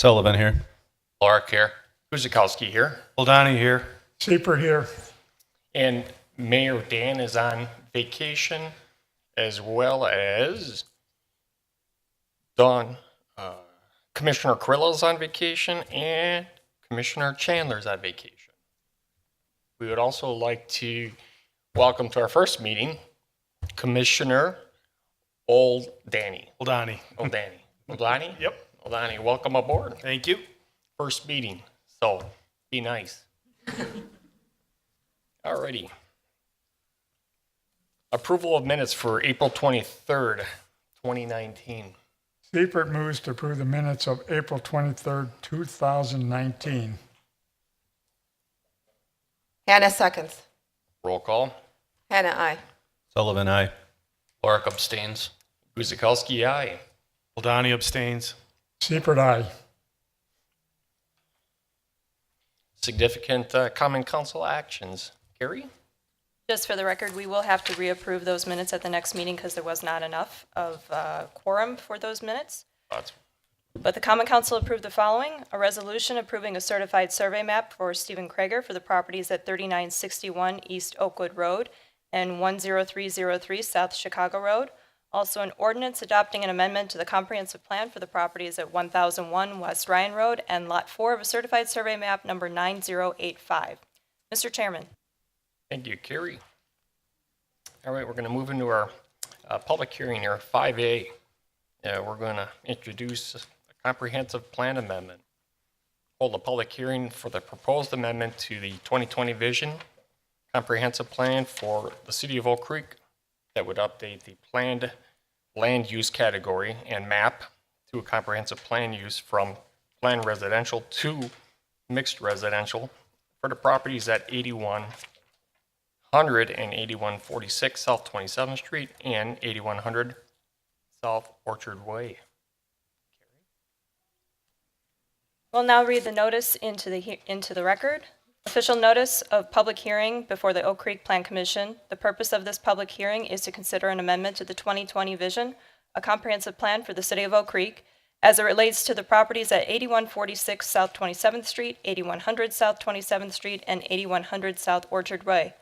Sullivan here. Clark here. Guzikowski here. Oldani here. Seifert here. And Mayor Dan is on vacation, as well as Dawn. Commissioner Krillo's on vacation, and Commissioner Chandler's on vacation. We would also like to welcome to our first meeting Commissioner Oldani. Oldani. Oldani? Yep. Oldani, welcome aboard. Thank you. First meeting, so be nice. Alrighty. Approval of minutes for April 23rd, 2019. Seifert moves to approve the minutes of April 23rd, 2019. Hannah seconds. Roll call. Hannah, aye. Sullivan, aye. Clark abstains. Guzikowski, aye. Oldani abstains. Seifert, aye. Significant common council actions. Gary? Just for the record, we will have to reapprove those minutes at the next meeting because there was not enough of quorum for those minutes. That's But the Common Council approved the following: a resolution approving a certified survey map for Stephen Krager for the properties at 3961 East Oakwood Road and 10303 South Chicago Road. Also an ordinance adopting an amendment to the comprehensive plan for the properties at 1001 West Ryan Road and Lot 4 of a certified survey map number 9085. Mr. Chairman. Thank you, Carrie. All right, we're going to move into our public hearing here, 5A. We're going to introduce a comprehensive plan amendment. Hold a public hearing for the proposed amendment to the 2020 Vision Comprehensive Plan for the City of Oak Creek that would update the planned land use category and map to a comprehensive plan use from planned residential to mixed residential for the properties at 8100 and 8146 South 27th Street and 8100 South Orchard Way. We'll now read the notice into the record. Official notice of public hearing before the Oak Creek Plan Commission. The purpose of this public hearing is to consider an amendment to the 2020 Vision, a comprehensive plan for the City of Oak Creek, as it relates to the properties at 8146 South 27th Street, 8100 South 27th Street, and 8100 South Orchard Way.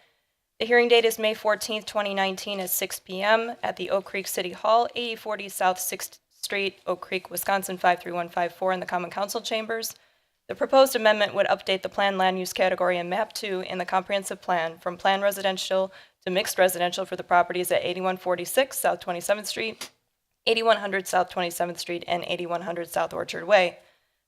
The hearing date is May 14th, 2019 at 6 p.m. at the Oak Creek City Hall, 8040 South 6th Street, Oak Creek, Wisconsin 53154 in the Common Council Chambers. The proposed amendment would update the planned land use category in Map 2 in the comprehensive plan from planned residential to mixed residential for the properties at 8146 South 27th Street, 8100 South 27th Street, and 8100 South Orchard Way.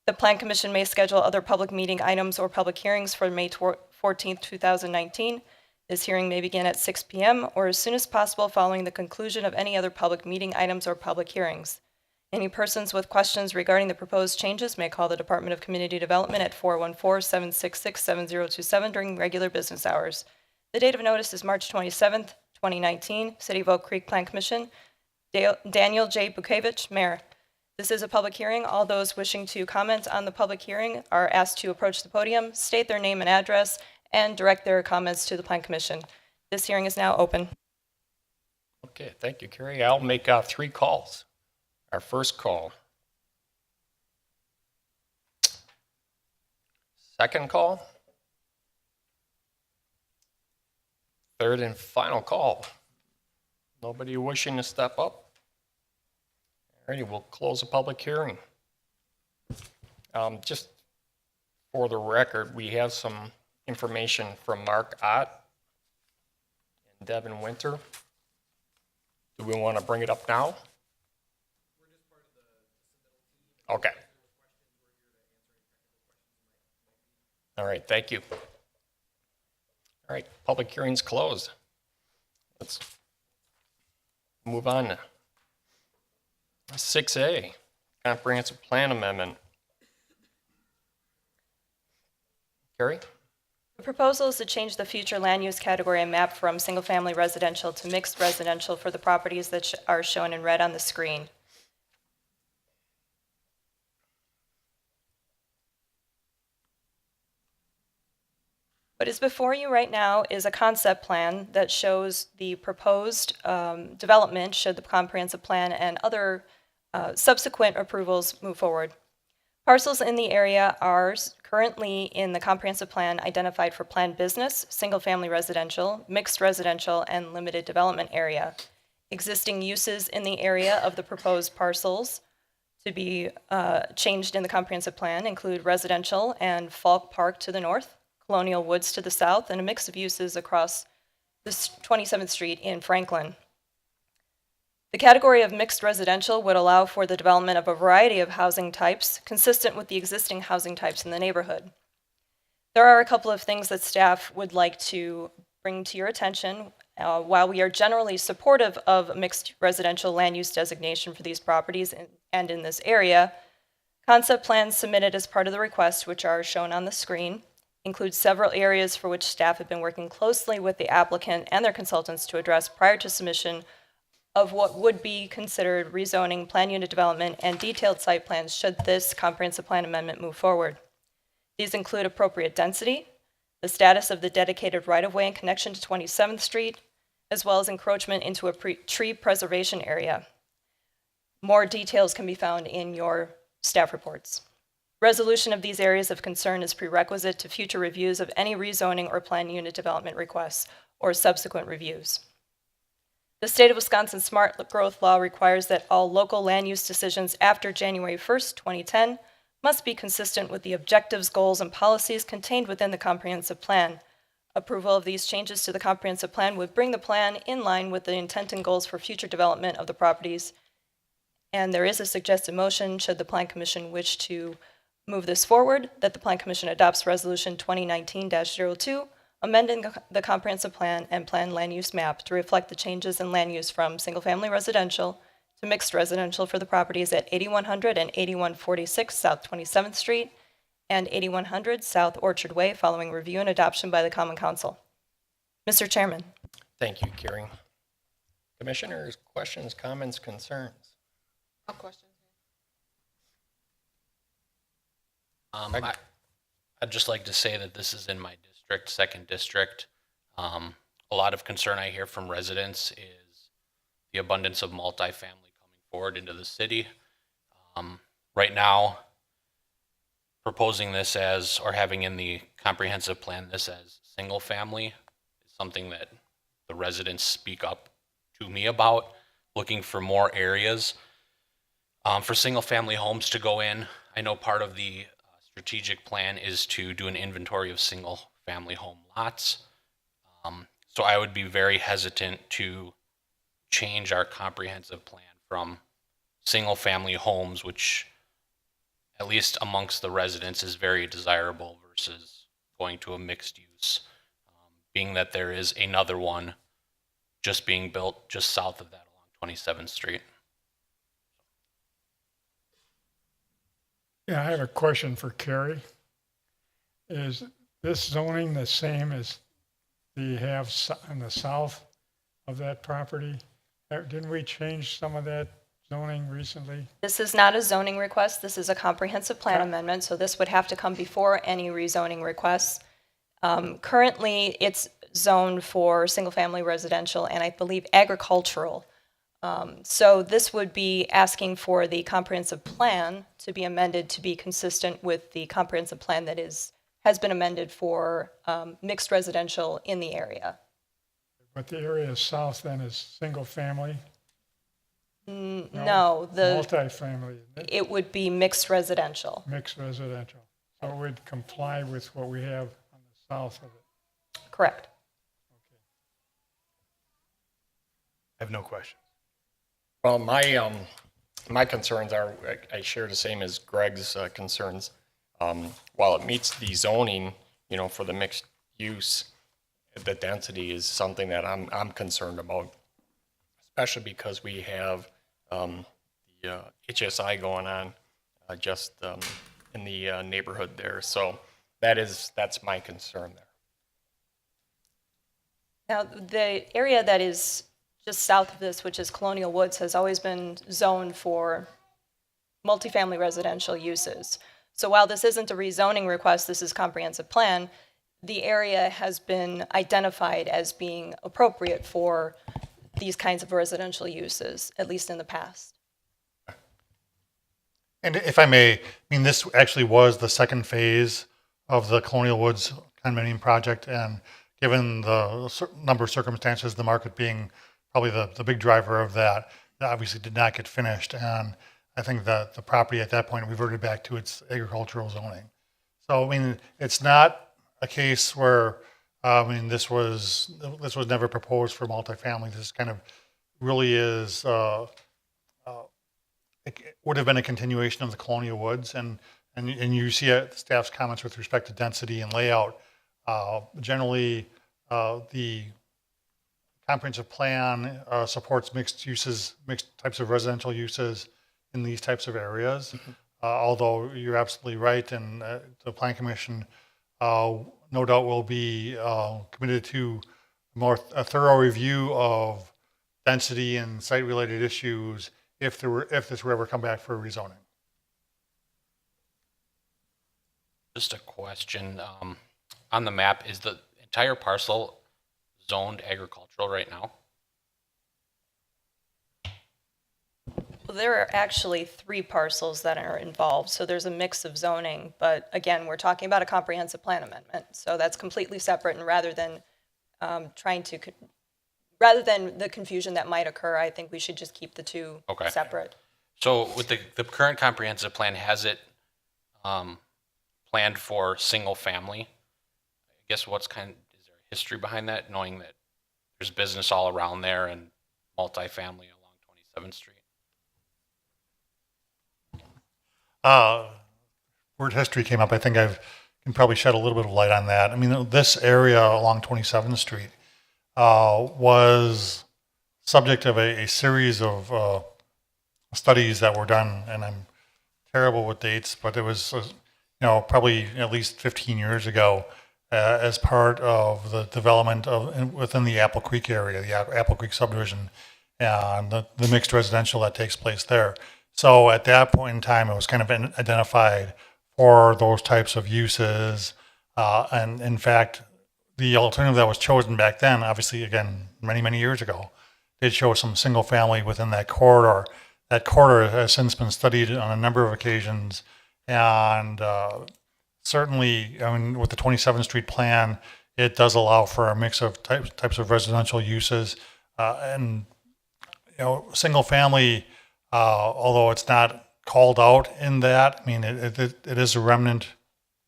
The Plan Commission may schedule other public meeting items or public hearings for May 14th, 2019. This hearing may begin at 6 p.m. or as soon as possible following the conclusion of any other public meeting items or public hearings. Any persons with questions regarding the proposed changes may call the Department of Community Development at 414-766-7027 during regular business hours. The date of notice is March 27th, 2019. City of Oak Creek Plan Commission. Daniel J. Bukevich, Mayor. This is a public hearing. All those wishing to comment on the public hearing are asked to approach the podium, state their name and address, and direct their comments to the Plan Commission. This hearing is now open. Okay, thank you, Carrie. I'll make 3 calls. Our first call. Second call. Third and final call. Nobody wishing to step up? Alrighty, we'll close the public hearing. Just for the record, we have some information from Mark Ott and Devin Winter. Do we want to bring it up now? Okay. All right, thank you. All right, public hearing's closed. Let's move on to 6A, comprehensive plan amendment. Carrie? The proposal is to change the future land use category and map from single-family residential to mixed residential for the properties that are shown in red on the screen. What is before you right now is a concept plan that shows the proposed development should the comprehensive plan and other subsequent approvals move forward. Parcels in the area are currently in the comprehensive plan identified for planned business, single-family residential, mixed residential, and limited development area. Existing uses in the area of the proposed parcels to be changed in the comprehensive plan include residential and Falk Park to the north, Colonial Woods to the south, and a mix of uses across this 27th Street in Franklin. The category of mixed residential would allow for the development of a variety of housing types consistent with the existing housing types in the neighborhood. There are a couple of things that staff would like to bring to your attention. While we are generally supportive of mixed residential land use designation for these properties and in this area, concept plans submitted as part of the request, which are shown on the screen, include several areas for which staff have been working closely with the applicant and their consultants to address prior to submission of what would be considered rezoning, plan unit development, and detailed site plans should this comprehensive plan amendment move forward. These include appropriate density, the status of the dedicated right-of-way in connection to 27th Street, as well as encroachment into a tree preservation area. More details can be found in your staff reports. Resolution of these areas of concern is prerequisite to future reviews of any rezoning or plan unit development requests or subsequent reviews. The State of Wisconsin Smart Growth Law requires that all local land use decisions after January 1st, 2010 must be consistent with the objectives, goals, and policies contained within the comprehensive plan. Approval of these changes to the comprehensive plan would bring the plan in line with the intent and goals for future development of the properties. And there is a suggested motion, should the Plan Commission wish to move this forward, that the Plan Commission adopts Resolution 2019-02, amending the comprehensive plan and plan land use map to reflect the changes in land use from single-family residential to mixed residential for the properties at 8100 and 8146 South 27th Street and 8100 South Orchard Way following review and adoption by the Common Council. Mr. Chairman. Thank you, Carrie. Commissioners, questions, comments, concerns? No questions. I'd just like to say that this is in my district, 2nd District. A lot of concern I hear from residents is the abundance of multifamily coming forward into the city. Right now, proposing this as, or having in the comprehensive plan this as single family is something that the residents speak up to me about, looking for more areas for single family homes to go in. I know part of the strategic plan is to do an inventory of single family home lots. So I would be very hesitant to change our comprehensive plan from single family homes, which at least amongst the residents is very desirable, versus going to a mixed use, being that there is another one just being built just south of that along 27th Street. Yeah, I have a question for Carrie. Is this zoning the same as you have on the south of that property? Didn't we change some of that zoning recently? This is not a zoning request, this is a comprehensive plan amendment, so this would have to come before any rezoning requests. Currently, it's zoned for single-family residential and I believe agricultural. So this would be asking for the comprehensive plan to be amended to be consistent with the comprehensive plan that has been amended for mixed residential in the area. But the area south then is single family? No, Multifamily, isn't it? it would be mixed residential. Mixed residential. So it would comply with what we have on the south of it. Correct. I have no questions. Well, my concerns are, I share the same as Greg's concerns. While it meets the zoning, for the mixed use, the density is something that I'm concerned about, especially because we have the HSI going on just in the neighborhood there. So that's my concern there. Now, the area that is just south of this, which is Colonial Woods, has always been zoned for multifamily residential uses. So while this isn't a rezoning request, this is comprehensive plan, the area has been identified as being appropriate for these kinds of residential uses, at least in the past. And if I may, I mean, this actually was the second phase of the Colonial Woods condominium project, and given the number of circumstances, the market being probably the big driver of that, that obviously did not get finished. And I think that the property at that point reverted back to its agricultural zoning. So, I mean, it's not a case where, I mean, this was never proposed for multifamily. This kind of really is, it would have been a continuation of the Colonial Woods, and you see staff's comments with respect to density and layout. Generally, the comprehensive plan supports mixed uses, mixed types of residential uses in these types of areas. Although you're absolutely right, and the Plan Commission no doubt will be committed to a thorough review of density and site-related issues if this were ever come back for rezoning. Just a question. On the map, is the entire parcel zoned agricultural right now? Well, there are actually 3 parcels that are involved, so there's a mix of zoning. But again, we're talking about a comprehensive plan amendment, so that's completely separate. And rather than rather than the confusion that might occur, I think we should just keep the two Okay. separate. So with the current comprehensive plan, has it planned for single family? I guess is there a history behind that, knowing that there's business all around there and multifamily along 27th Street? Word history came up. I think I can probably shed a little bit of light on that. I mean, this area along 27th Street was subject of a series of studies that were done, and I'm terrible with dates, but it was, probably at least 15 years ago, as part of the development within the Apple Creek area, the Apple Creek subdivision, and the mixed residential that takes place there. So at that point in time, it was kind of identified for those types of uses. And in fact, the alternative that was chosen back then, obviously, again, many, many years ago, did show some single family within that corridor. That corridor has since been studied on a number of occasions. And certainly, I mean, with the 27th Street plan, it does allow for a mix of types of residential uses. And, single family, although it's not called out in that, I mean, it is a remnant,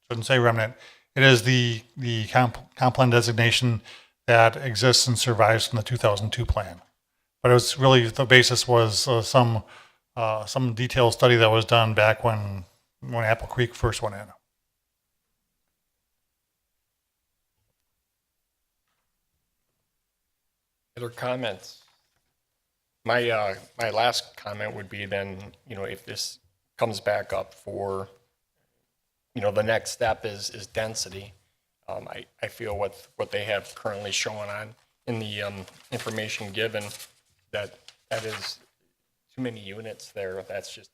shouldn't say remnant, it is the comp plan designation that exists and survives from the 2002 plan. But it was really, the basis was some detailed study that was done back when Apple Creek first went in. Other comments? My last comment would be then, if this comes back up for, the next step is density. I feel what they have currently shown on in the information given, that is too many units there. That's just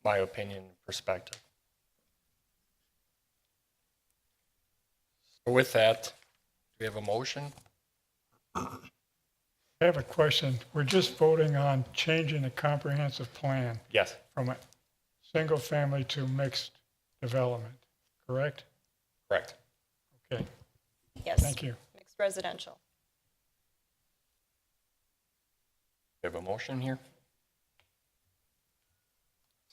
my opinion and perspective. So with that, do we have a motion? I have a question. We're just voting on changing the comprehensive plan Yes. from a single family to mixed development, correct? Correct. Okay, Yes. thank you. Mixed residential. We have a motion here?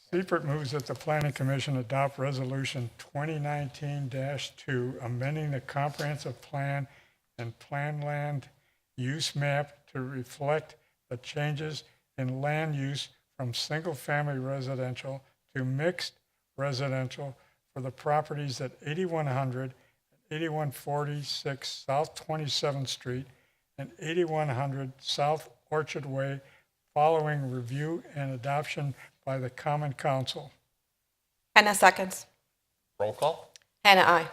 Seifert moves that the Planning Commission adopt Resolution 2019-2, amending the comprehensive plan and plan land use map to reflect the changes in land use from single-family residential to mixed residential for the properties at 8100 and 8146 South 27th Street and 8100 South Orchard Way, following review and adoption by the Common Council. Hannah seconds. Roll call? Hannah, aye.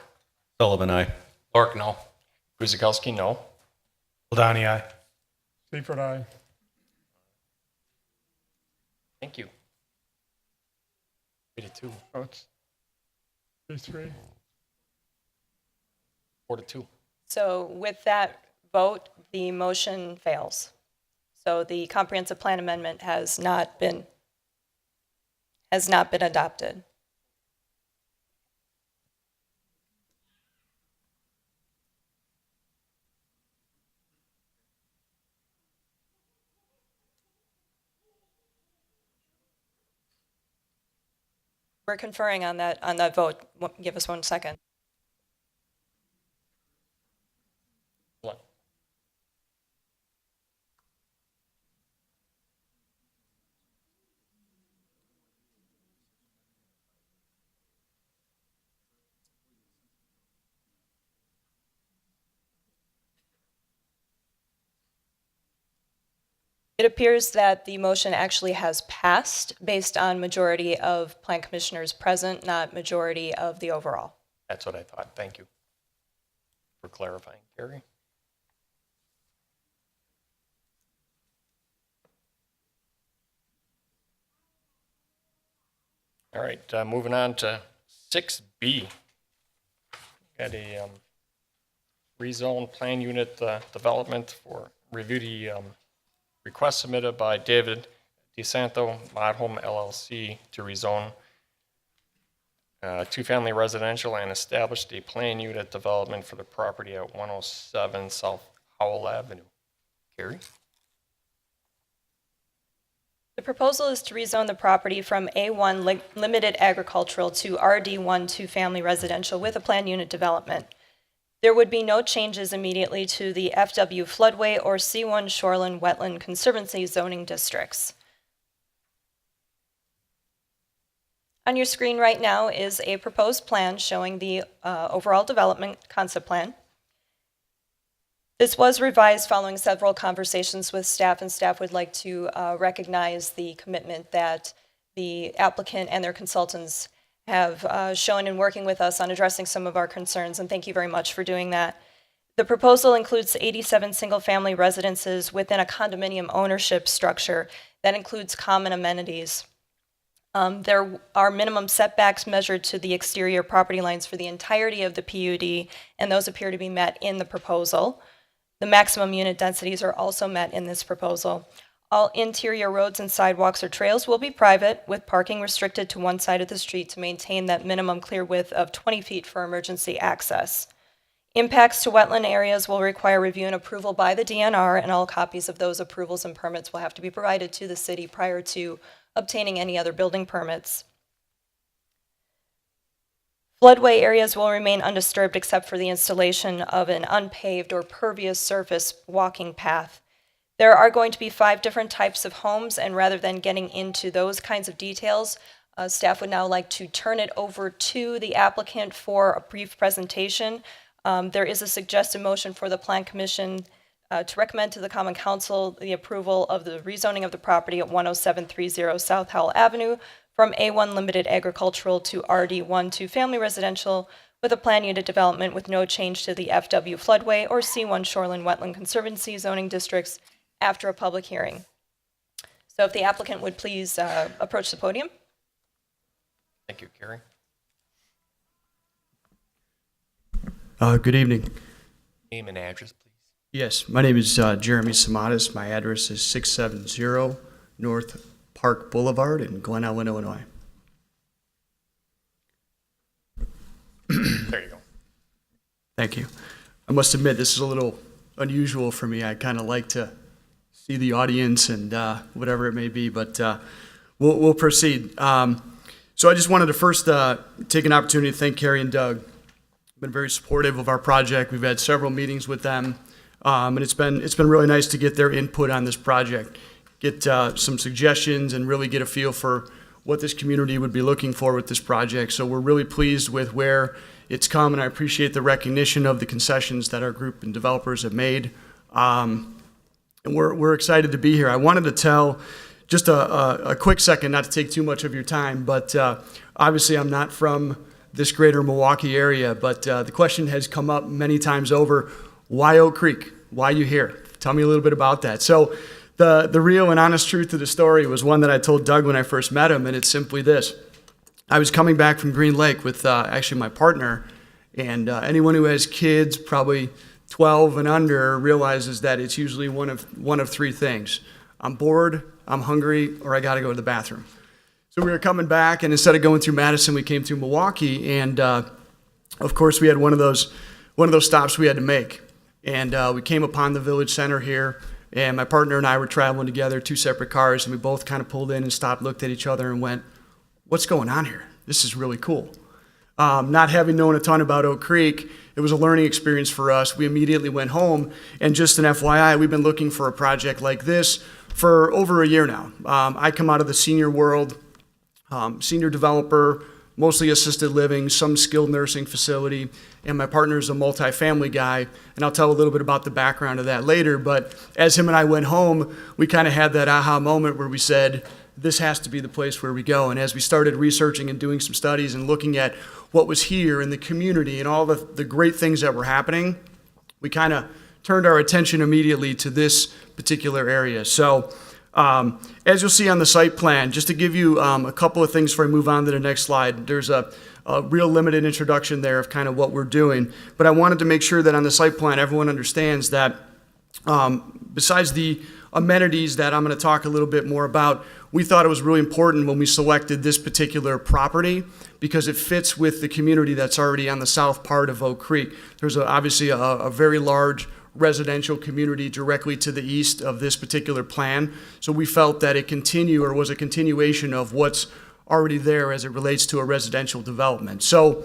Sullivan, aye. Lork, no. Guzekowski, no. Ladani, aye. Seifert, aye. Thank you. 3-2. Votes. 3-3. 4-2. So with that vote, the motion fails. So the comprehensive plan amendment has not been has not been adopted. We're conferring on that vote. Give us 1 second. What? It appears that the motion actually has passed based on majority of plan commissioners present, not majority of the overall. That's what I thought. Thank you for clarifying, Carrie. All right, moving on to 6B. Got a rezone plan unit development for review the request submitted by David DeSanto, Mod Home LLC, to rezone two-family residential and established a plan unit development for the property at 107 South Howell Avenue. Carrie? The proposal is to rezone the property from A1 limited agricultural to RD1 two-family residential with a plan unit development. There would be no changes immediately to the FW floodway or C1 shoreline wetland conservancy zoning districts. On your screen right now is a proposed plan showing the overall development concept plan. This was revised following several conversations with staff, and staff would like to recognize the commitment that the applicant and their consultants have shown in working with us on addressing some of our concerns, and thank you very much for doing that. The proposal includes 87 single-family residences within a condominium ownership structure that includes common amenities. There are minimum setbacks measured to the exterior property lines for the entirety of the PUD, and those appear to be met in the proposal. The maximum unit densities are also met in this proposal. All interior roads and sidewalks or trails will be private, with parking restricted to one side of the street to maintain that minimum clear width of 20 feet for emergency access. Impacts to wetland areas will require review and approval by the DNR, and all copies of those approvals and permits will have to be provided to the city prior to obtaining any other building permits. Floodway areas will remain undisturbed except for the installation of an unpaved or pervious surface walking path. There are going to be 5 different types of homes, and rather than getting into those kinds of details, staff would now like to turn it over to the applicant for a brief presentation. There is a suggested motion for the Plan Commission to recommend to the Common Council the approval of the rezoning of the property at 10730 South Howell Avenue from A1 limited agricultural to RD1 two-family residential with a plan unit development with no change to the FW floodway or C1 shoreline wetland conservancy zoning districts after a public hearing. So if the applicant would please approach the podium. Thank you, Carrie. Good evening. Name and address, please. Yes, my name is Jeremy Samadas. My address is 670 North Park Boulevard in Glen Ellen, Illinois. There you go. Thank you. I must admit, this is a little unusual for me. I kind of like to see the audience and whatever it may be, but we'll proceed. So I just wanted to first take an opportunity to thank Carrie and Doug. Been very supportive of our project. We've had several meetings with them, and it's been really nice to get their input on this project, get some suggestions, and really get a feel for what this community would be looking for with this project. So we're really pleased with where it's come, and I appreciate the recognition of the concessions that our group and developers have made. And we're excited to be here. I wanted to tell just a quick second, not to take too much of your time, but obviously I'm not from this greater Milwaukee area, but the question has come up many times over, why Oak Creek? Why are you here? Tell me a little bit about that. So the real and honest truth of the story was one that I told Doug when I first met him, and it's simply this. I was coming back from Green Lake with actually my partner, and anyone who has kids, probably 12 and under, realizes that it's usually one of 3 things. I'm bored, I'm hungry, or I gotta go to the bathroom. So we were coming back, and instead of going through Madison, we came through Milwaukee, and of course, we had one of those stops we had to make. And we came upon the Village Center here, and my partner and I were traveling together, 2 separate cars, and we both kind of pulled in and stopped, looked at each other, and went, "What's going on here? This is really cool." Not having known a ton about Oak Creek, it was a learning experience for us. We immediately went home, and just an FYI, we've been looking for a project like this for over a year now. I come out of the senior world, senior developer, mostly assisted living, some skilled nursing facility, and my partner is a multifamily guy, and I'll tell a little bit about the background of that later, but as him and I went home, we kind of had that aha moment where we said, this has to be the place where we go. And as we started researching and doing some studies and looking at what was here in the community and all the great things that were happening, we kind of turned our attention immediately to this particular area. So as you'll see on the site plan, just to give you a couple of things before I move on to the next slide, there's a real limited introduction there of kind of what we're doing. But I wanted to make sure that on the site plan, everyone understands that besides the amenities that I'm going to talk a little bit more about, we thought it was really important when we selected this particular property because it fits with the community that's already on the south part of Oak Creek. There's obviously a very large residential community directly to the east of this particular plan. So we felt that it was a continuation of what's already there as it relates to a residential development. So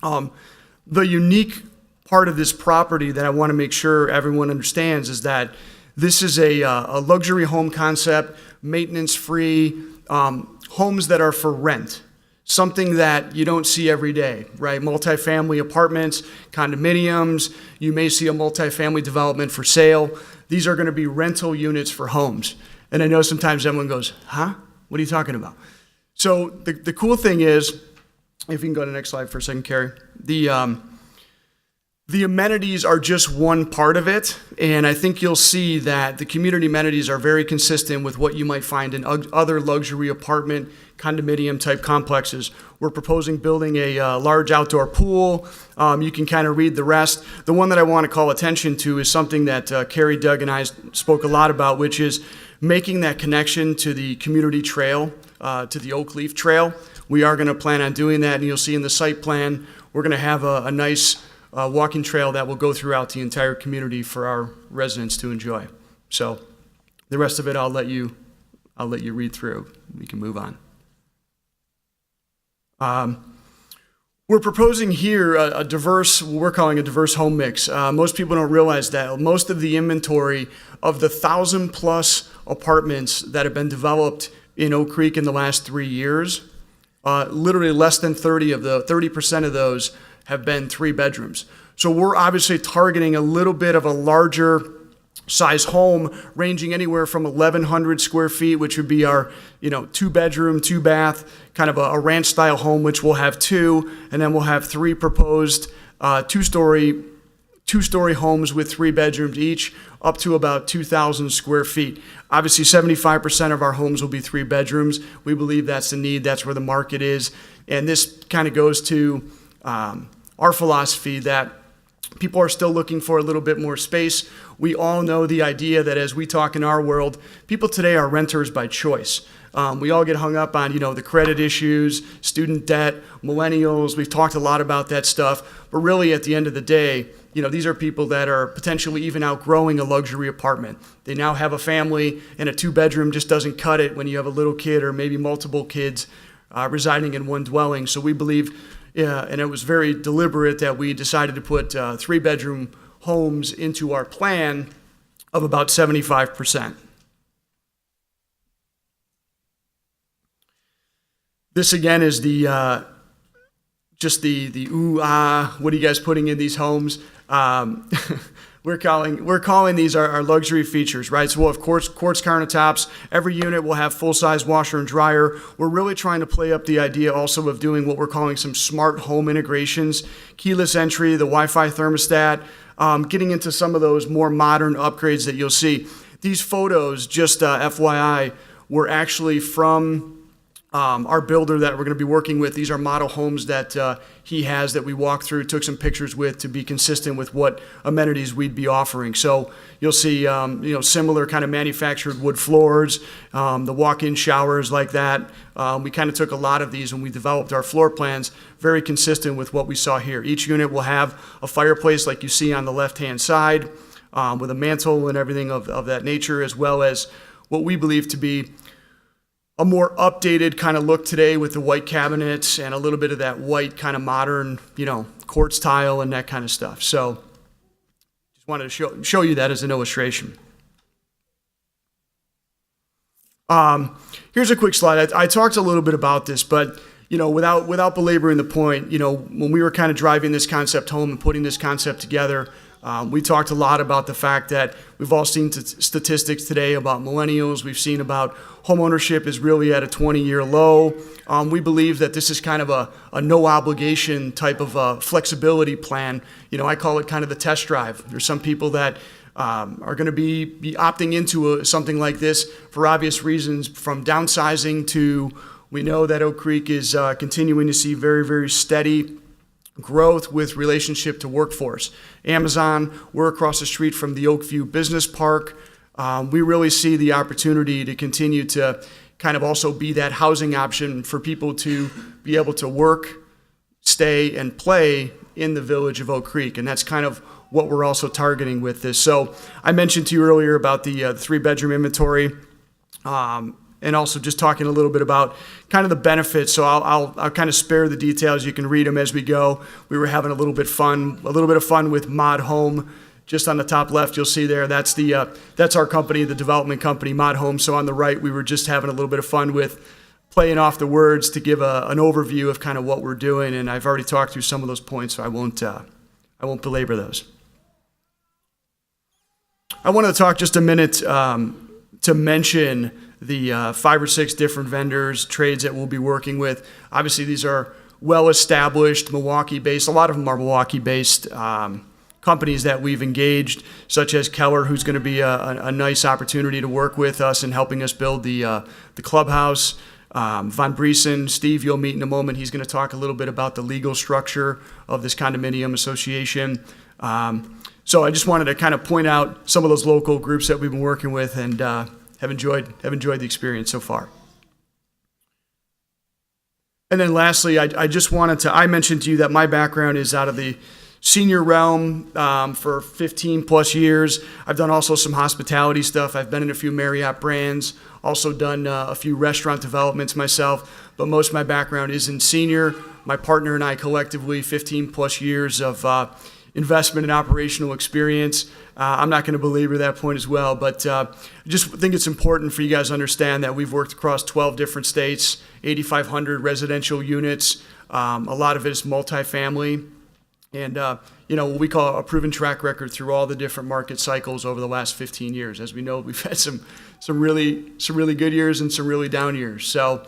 the unique part of this property that I want to make sure everyone understands is that this is a luxury home concept, maintenance-free, homes that are for rent. Something that you don't see every day, right? Multifamily apartments, condominiums, you may see a multifamily development for sale. These are going to be rental units for homes. And I know sometimes everyone goes, huh? What are you talking about? So the cool thing is, if you can go to the next slide for a second, Carrie, the amenities are just one part of it, and I think you'll see that the community amenities are very consistent with what you might find in other luxury apartment, condominium type complexes. We're proposing building a large outdoor pool. You can kind of read the rest. The one that I want to call attention to is something that Carrie, Doug, and I spoke a lot about, which is making that connection to the community trail, to the Oak Leaf Trail. We are going to plan on doing that, and you'll see in the site plan, we're going to have a nice walking trail that will go throughout the entire community for our residents to enjoy. So the rest of it, I'll let you read through. We can move on. We're proposing here what we're calling a diverse home mix. Most people don't realize that most of the inventory of the 1,000+ apartments that have been developed in Oak Creek in the last 3 years, literally less than 30% of those have been 3 bedrooms. So we're obviously targeting a little bit of a larger size home, ranging anywhere from 1,100 square feet, which would be our 2 bedroom, 2 bath, kind of a ranch style home, which we'll have 2, and then we'll have 3 proposed two-story homes with 3 bedrooms each, up to about 2,000 square feet. Obviously, 75% of our homes will be 3 bedrooms. We believe that's the need, that's where the market is, and this kind of goes to our philosophy that people are still looking for a little bit more space. We all know the idea that as we talk in our world, people today are renters by choice. We all get hung up on, the credit issues, student debt, millennials. We've talked a lot about that stuff. But really, at the end of the day, these are people that are potentially even outgrowing a luxury apartment. They now have a family, and a 2-bedroom just doesn't cut it when you have a little kid or maybe multiple kids residing in one dwelling. So we believe, and it was very deliberate that we decided to put 3-bedroom homes into our plan of about 75%. This again is just the ooh ah. What are you guys putting in these homes? We're calling these our luxury features, right? So we'll have quartz countertops. Every unit will have full-size washer and dryer. We're really trying to play up the idea also of doing what we're calling some smart home integrations, keyless entry, the Wi-Fi thermostat, getting into some of those more modern upgrades that you'll see. These photos, just FYI, were actually from our builder that we're going to be working with. These are model homes that he has that we walked through, took some pictures with to be consistent with what amenities we'd be offering. So you'll see, similar kind of manufactured wood floors, the walk-in showers like that. We kind of took a lot of these when we developed our floor plans, very consistent with what we saw here. Each unit will have a fireplace like you see on the left-hand side, with a mantle and everything of that nature, as well as what we believe to be a more updated kind of look today with the white cabinets and a little bit of that white kind of modern, quartz tile and that kind of stuff. So just wanted to show you that as an illustration. Here's a quick slide. I talked a little bit about this, but without belaboring the point, when we were kind of driving this concept home and putting this concept together, we talked a lot about the fact that we've all seen statistics today about millennials. We've seen about home ownership is really at a 20-year low. We believe that this is kind of a no obligation type of flexibility plan. I call it kind of the test drive. There's some people that are going to be opting into something like this for obvious reasons, from downsizing to, we know that Oak Creek is continuing to see very, very steady growth with relationship to workforce. Amazon, we're across the street from the Oakview Business Park. We really see the opportunity to continue to kind of also be that housing option for people to be able to work, stay, and play in the village of Oak Creek. And that's kind of what we're also targeting with this. So I mentioned to you earlier about the 3-bedroom inventory. And also just talking a little bit about kind of the benefits. So I'll kind of spare the details. You can read them as we go. We were having a little bit of fun with Mod Home. Just on the top left, you'll see there, that's our company, the development company, Mod Home. So on the right, we were just having a little bit of fun with playing off the words to give an overview of kind of what we're doing. And I've already talked through some of those points, so I won't belabor those. I wanted to talk just a minute to mention the 5 or 6 different vendors, trades that we'll be working with. Obviously, these are well-established, Milwaukee-based. A lot of them are Milwaukee-based companies that we've engaged, such as Keller, who's going to be a nice opportunity to work with us in helping us build the clubhouse. Von Briesen, Steve, you'll meet in a moment. He's going to talk a little bit about the legal structure of this condominium association. So I just wanted to kind of point out some of those local groups that we've been working with and have enjoyed the experience so far. And then lastly, I just wanted to, I mentioned to you that my background is out of the senior realm for 15 plus years. I've done also some hospitality stuff. I've been in a few Marriott brands, also done a few restaurant developments myself, but most of my background is in senior. My partner and I collectively 15 plus years of investment and operational experience. I'm not going to belabor that point as well, but I just think it's important for you guys to understand that we've worked across 12 different states, 8,500 residential units. A lot of it is multifamily. And, what we call a proven track record through all the different market cycles over the last 15 years. As we know, we've had some really good years and some really down years. So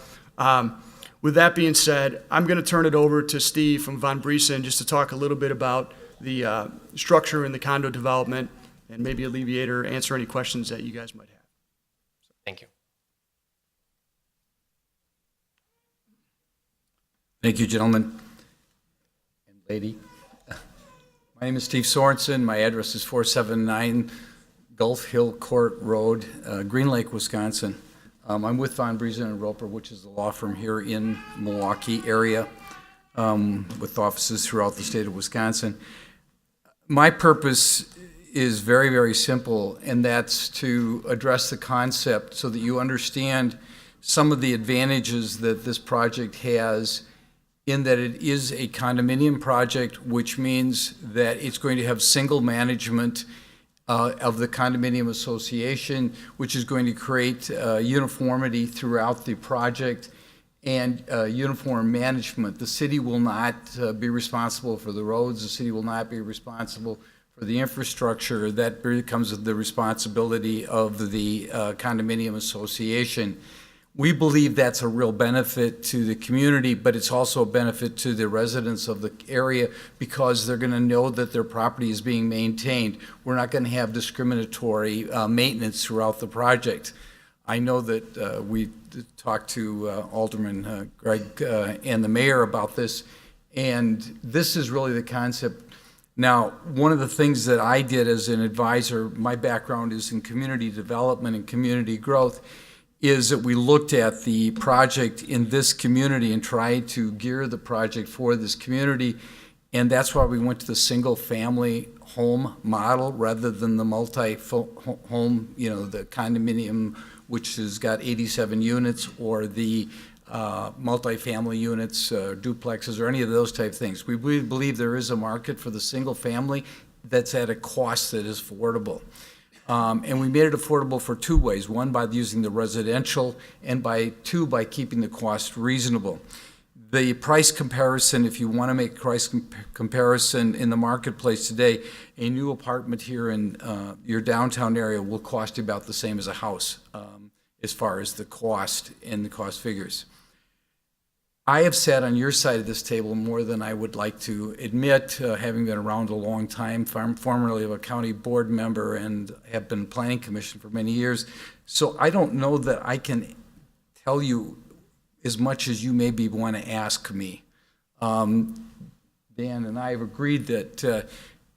with that being said, I'm going to turn it over to Steve from Von Briesen just to talk a little bit about the structure in the condo development and maybe alleviate or answer any questions that you guys might have. Thank you. Thank you, gentlemen and lady. My name is Steve Sorensen. My address is 479 Gulf Hill Court Road, Green Lake, Wisconsin. I'm with Von Briesen and Roper, which is a law firm here in Milwaukee area, with offices throughout the state of Wisconsin. My purpose is very, very simple, and that's to address the concept so that you understand some of the advantages that this project has, in that it is a condominium project, which means that it's going to have single management of the condominium association, which is going to create uniformity throughout the project and uniform management. The city will not be responsible for the roads. The city will not be responsible for the infrastructure. That becomes the responsibility of the condominium association. We believe that's a real benefit to the community, but it's also a benefit to the residents of the area because they're going to know that their property is being maintained. We're not going to have discriminatory maintenance throughout the project. I know that we talked to Alderman Greg and the mayor about this, and this is really the concept. Now, one of the things that I did as an advisor, my background is in community development and community growth, is that we looked at the project in this community and tried to gear the project for this community. And that's why we went to the single-family home model rather than the multi-home, the condominium, which has got 87 units, or the multifamily units, duplexes, or any of those type things. We believe there is a market for the single family that's at a cost that is affordable. And we made it affordable for two ways. One, by using the residential, and by keeping the cost reasonable. The price comparison, if you want to make price comparison in the marketplace today, a new apartment here in your downtown area will cost you about the same as a house as far as the cost and the cost figures. I have sat on your side of this table more than I would like to admit, having been around a long time, formerly a county board member, and have been planning commission for many years. So I don't know that I can tell you as much as you maybe want to ask me. Dan and I have agreed that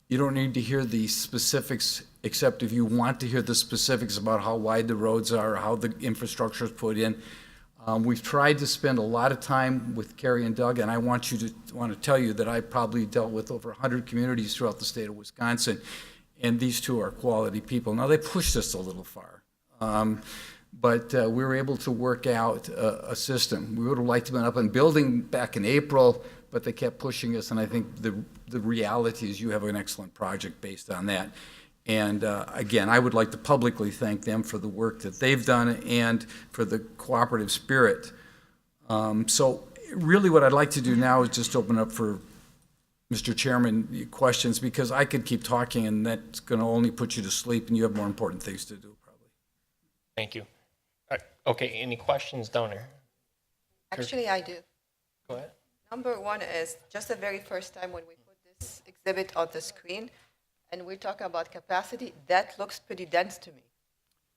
you don't need to hear the specifics, except if you want to hear the specifics about how wide the roads are, how the infrastructure is put in. We've tried to spend a lot of time with Carrie and Doug, and I want to tell you that I probably dealt with over 100 communities throughout the state of Wisconsin, and these two are quality people. Now, they pushed us a little far, but we were able to work out a system. We would have liked to have been up and building back in April, but they kept pushing us, and I think the reality is you have an excellent project based on that. And again, I would like to publicly thank them for the work that they've done and for the cooperative spirit. So really what I'd like to do now is just open up for, Mr. Chairman, questions, because I could keep talking and that's going to only put you to sleep and you have more important things to do probably. Thank you. Okay, any questions down there? Actually, I do. Go ahead. Number one is just the very first time when we put this exhibit on the screen, and we're talking about capacity, that looks pretty dense to me.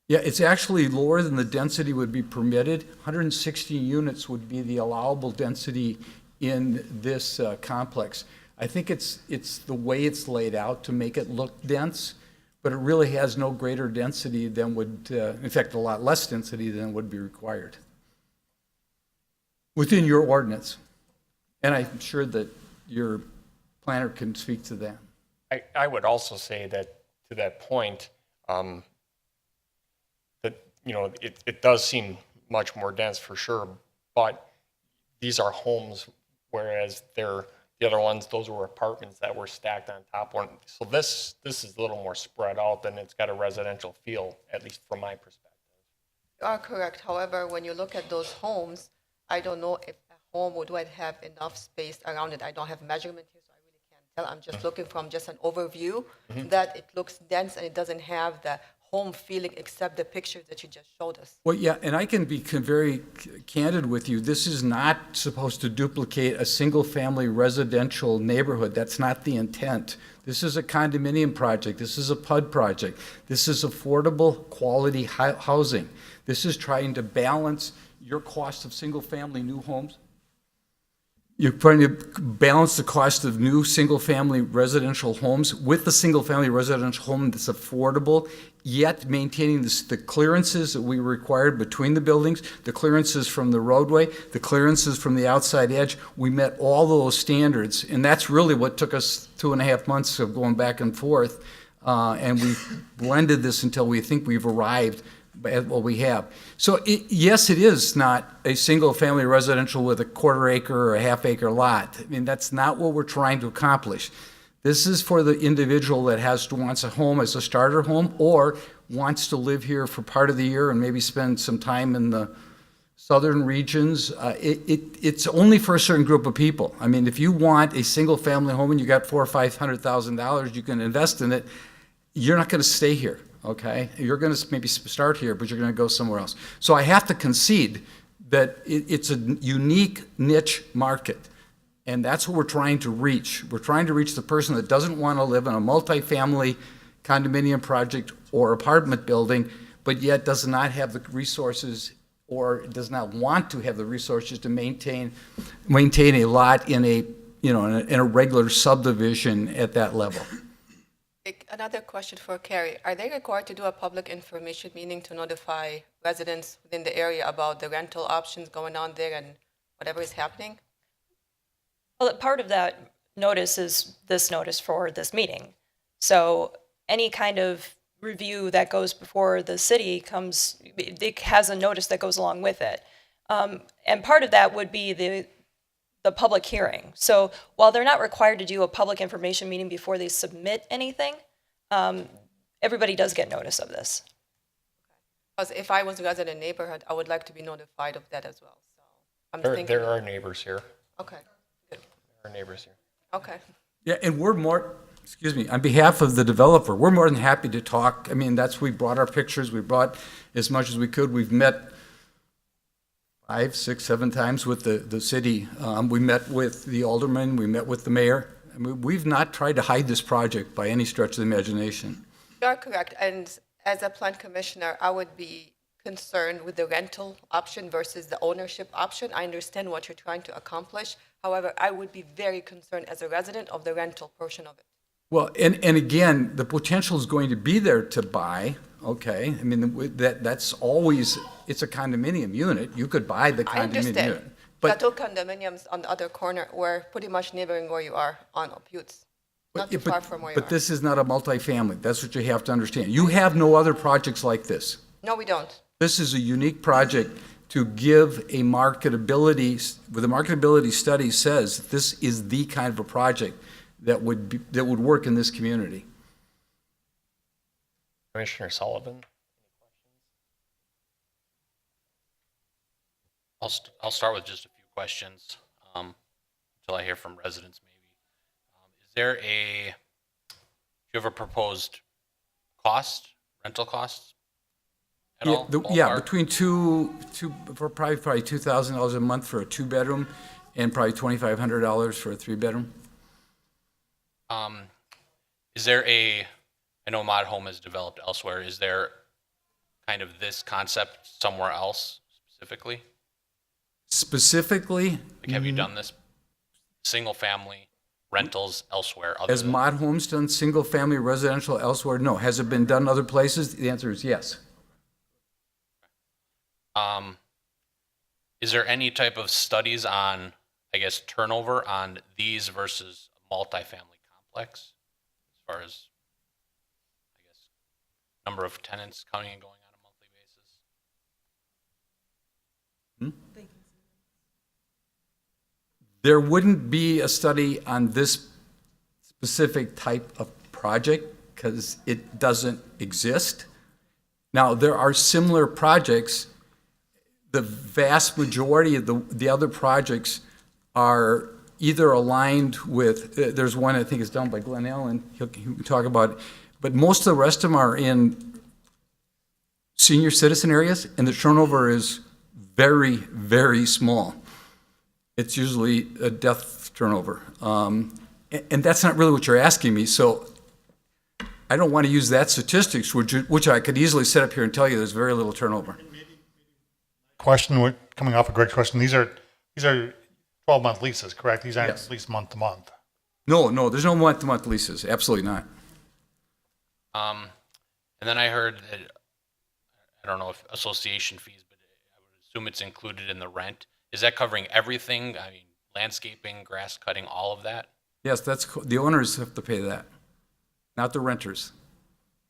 Yeah, it's actually lower than the density would be permitted. 160 units would be the allowable density in this complex. I think it's the way it's laid out to make it look dense, but it really has no greater density than would, in fact, a lot less density than would be required within your ordinance. And I'm sure that your planner can speak to that. I would also say that to that point, that it does seem much more dense for sure, but these are homes, whereas the other ones, those were apartments that were stacked on top one. So this is a little more spread out, and it's got a residential feel, at least from my perspective. You are correct. However, when you look at those homes, I don't know if a home would have enough space around it. I don't have measurement here, so I really can't tell. I'm just looking from just an overview that it looks dense and it doesn't have the home feeling except the pictures that you just showed us. Well, yeah, and I can be very candid with you. This is not supposed to duplicate a single-family residential neighborhood. That's not the intent. This is a condominium project. This is a PUD project. This is affordable, quality housing. This is trying to balance your cost of single-family new homes. You're trying to balance the cost of new single-family residential homes with the single-family residential home that's affordable, yet maintaining the clearances that we required between the buildings, the clearances from the roadway, the clearances from the outside edge. We met all those standards, and that's really what took us 2.5 months of going back and forth, and we blended this until we think we've arrived at what we have. So yes, it is not a single-family residential with a 1/4 acre or a 1/2 acre lot. I mean, that's not what we're trying to accomplish. This is for the individual that wants a home as a starter home or wants to live here for part of the year and maybe spend some time in the southern regions. It's only for a certain group of people. I mean, if you want a single-family home and you got $400,000 or $500,000 you can invest in it, you're not going to stay here. Okay, you're going to maybe start here, but you're going to go somewhere else. So I have to concede that it's a unique niche market, and that's what we're trying to reach. We're trying to reach the person that doesn't want to live in a multifamily condominium project or apartment building, but yet does not have the resources or does not want to have the resources to maintain a lot in a, you know, in a regular subdivision at that level. Another question for Carrie. Are they required to do a public information meeting to notify residents within the area about the rental options going on there and whatever is happening? Well, part of that notice is this notice for this meeting. So any kind of review that goes before the city comes, it has a notice that goes along with it. And part of that would be the public hearing. So while they're not required to do a public information meeting before they submit anything, everybody does get notice of this. Because if I was a resident neighborhood, I would like to be notified of that as well. So I'm thinking. There are neighbors here. Okay, There are neighbors here. okay. Yeah, and we're more, excuse me, on behalf of the developer, we're more than happy to talk. I mean, we brought our pictures, we brought as much as we could. We've met 5, 6, 7 times with the city. We met with the alderman, we met with the mayor. I mean, we've not tried to hide this project by any stretch of the imagination. You are correct. And as a plant commissioner, I would be concerned with the rental option versus the ownership option. I understand what you're trying to accomplish. However, I would be very concerned as a resident of the rental portion of it. Well, and again, the potential is going to be there to buy, okay? I mean, that's always, it's a condominium unit. You could buy the I condominium unit. understand. But Plateau condominiums on the other corner were pretty much neighboring where you are on Buttes. Not too far from where you are. But this is not a multifamily. That's what you have to understand. You have no other projects like this. No, we don't. This is a unique project to give a marketability, where the marketability study says this is the kind of a project that would work in this community. Commissioner Sullivan? I'll start with just a few questions until I hear from residents maybe. Do you have a proposed cost, rental costs at all? Yeah, Ballpark? between for probably $2,000 a month for a 2-bedroom and probably $2,500 for a 3-bedroom. Is there I know Mod Home has developed elsewhere. Is there kind of this concept somewhere else specifically? Specifically, Like, have you done this single-family rentals elsewhere? Other has than, Mod Homes done single-family residential elsewhere? No. Has it been done other places? The answer is yes. Is there any type of studies on, I guess, turnover on these versus a multifamily complex? As far as, I guess, number of tenants coming and going on a monthly basis? There wouldn't be a study on this specific type of project because it doesn't exist. Now, there are similar projects. The vast majority of the other projects are either aligned with, there's one I think is done by Glenn Allen, he can talk about it, but most of the rest of them are in senior citizen areas, and the turnover is very, very small. It's usually a death turnover. And that's not really what you're asking me, so I don't want to use that statistics, which I could easily sit up here and tell you there's very little turnover. Question, coming off of Greg's question, these are 12-month leases, correct? These aren't Yes. leased month to month. No, there's no month-to-month leases, absolutely not. And then I heard that, I don't know if association fees, but I would assume it's included in the rent. Is that covering everything? I mean, landscaping, grass cutting, all of that? Yes, the owners have to pay that, not the renters.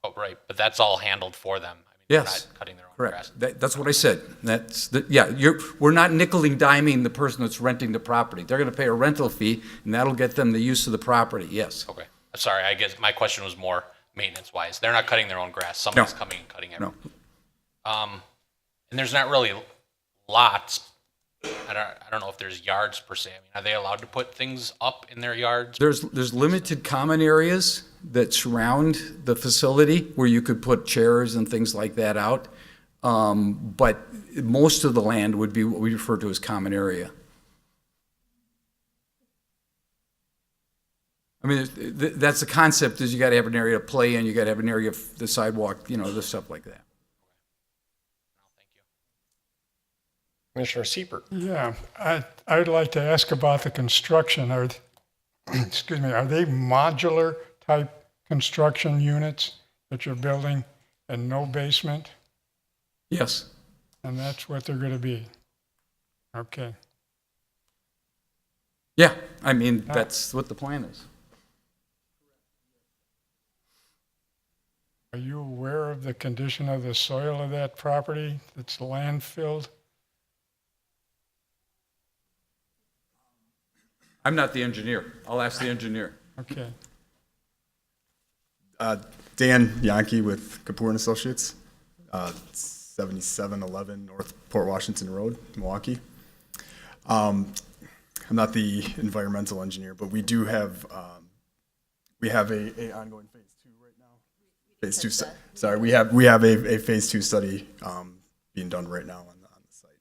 Oh, right, but that's all handled for them. I mean, Yes, they're not cutting their own grass. correct. That's what I said. We're not nickel and diming the person that's renting the property. They're going to pay a rental fee, and that'll get them the use of the property, yes. Okay, I'm sorry, I guess my question was more maintenance-wise. They're not cutting their own grass. Somebody's coming and cutting No. everything. And there's not really lots. I don't know if there's yards per se. I mean, are they allowed to put things up in their yards? There's limited common areas that surround the facility where you could put chairs and things like that out. But most of the land would be what we refer to as common area. I mean, that's the concept is you got to have an area to play in, you got to have an area of the sidewalk, the stuff like that. Commissioner Siebert. Yeah, I'd like to ask about the construction. Excuse me, are they modular type construction units that you're building and no basement? Yes. And that's what they're going to be? Okay. Yeah, I mean, that's what the plan is. Are you aware of the condition of the soil of that property that's landfilled? I'm not the engineer. I'll ask the engineer. Okay. Dan Yankee with Kapoor and Associates, 7711 North Port Washington Road, Milwaukee. I'm not the environmental engineer, but we do have a ongoing phase 2 right now. Phase 2. Sorry, we have a phase 2 study being done right now on the site.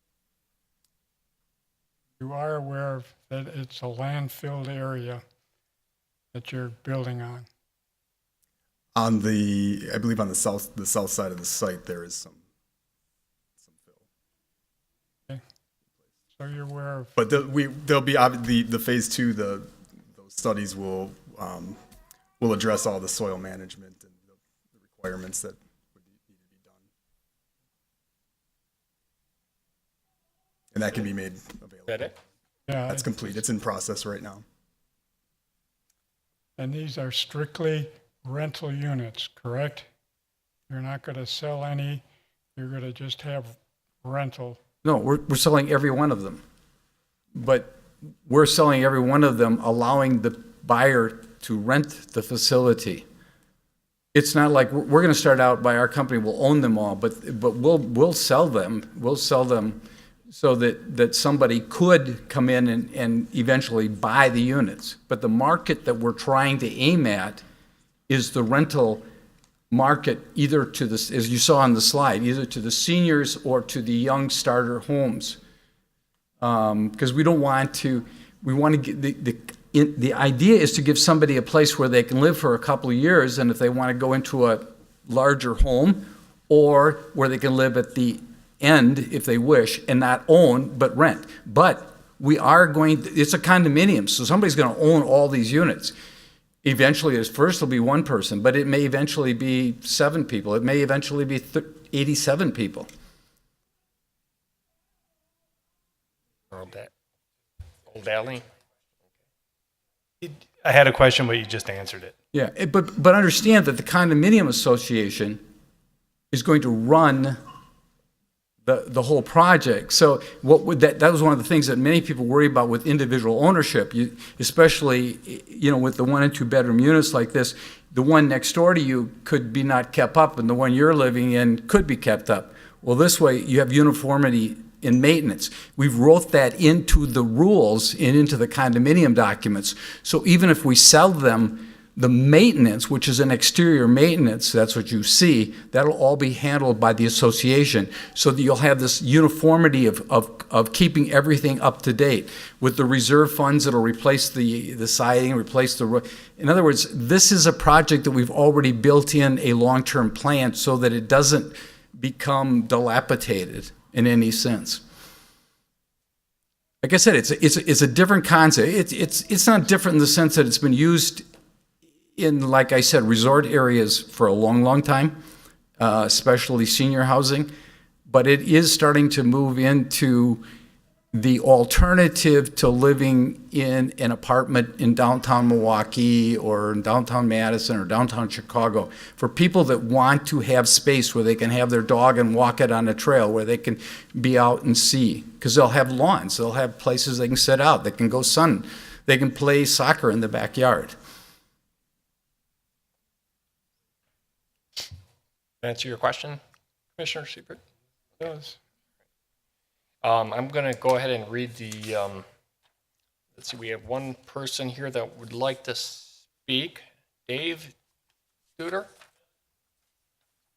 You are aware of that it's a landfilled area that you're building on? I believe on the south side of the site there is some fill. So you're aware of, But there'll be the phase 2. Those studies will address all the soil management and the requirements that would need to be done, and that can be made available. Is that it? yeah, That's complete. It's in process right now. and these are strictly rental units, correct? You're not going to sell any, you're going to just have rental. No, we're selling every one of them. But we're selling every one of them, allowing the buyer to rent the facility. It's not like we're going to start out by our company, we'll own them all, but we'll sell them. We'll sell them so that somebody could come in and eventually buy the units. But the market that we're trying to aim at is the rental market, either to the, as you saw on the slide, either to the seniors or to the young starter homes. Because we want to get the idea is to give somebody a place where they can live for a couple of years, and if they want to go into a larger home, or where they can live at the end if they wish and not own but rent. But we are it's a condominium, so somebody's going to own all these units. Eventually, first it'll be one person, but it may eventually be 7 people. It may eventually be 87 people. Old Alley. I had a question, but you just answered it. Yeah, but understand that the condominium association is going to run the whole project. So that was one of the things that many people worry about with individual ownership, especially with the 1 and 2 bedroom units like this. The one next door to you could be not kept up, and the one you're living in could be kept up. Well, this way you have uniformity in maintenance. We've wrote that into the rules and into the condominium documents. So even if we sell them, the maintenance, which is an exterior maintenance, that's what you see, that'll all be handled by the association, so that you'll have this uniformity of keeping everything up to date. With the reserve funds, it'll replace the siding, replace the roof. In other words, this is a project that we've already built in a long-term plan so that it doesn't become dilapidated in any sense. Like I said, it's a different concept. It's not different in the sense that it's been used in, like I said, resort areas for a long, long time, especially senior housing, but it is starting to move into the alternative to living in an apartment in downtown Milwaukee or in downtown Madison or downtown Chicago, for people that want to have space where they can have their dog and walk it on a trail, where they can be out and see, because they'll have lawns, they'll have places they can sit out, they can go sun, they can play soccer in the backyard. Answer your question, Commissioner Siebert? Yes. I'm going to go ahead and read the, let's see, we have one person here that would like to speak. Dave Duder?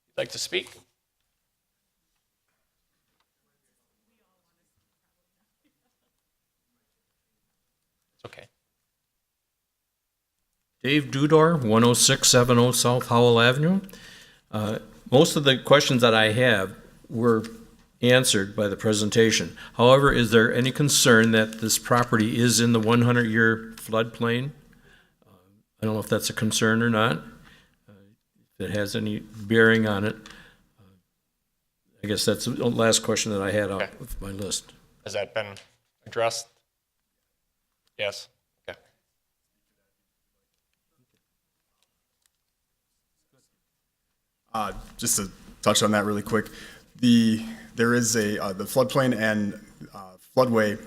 You'd like to speak? It's okay. Dave Dudor, 10670 South Howell Avenue. Most of the questions that I have were answered by the presentation. However, is there any concern that this property is in the 100-year floodplain? I don't know if that's a concern or not, if it has any bearing on it. I guess that's the last question that I had Okay. out with my list. Has that been addressed? Yes. Okay. Just to touch on that really quick, there is the floodplain and floodway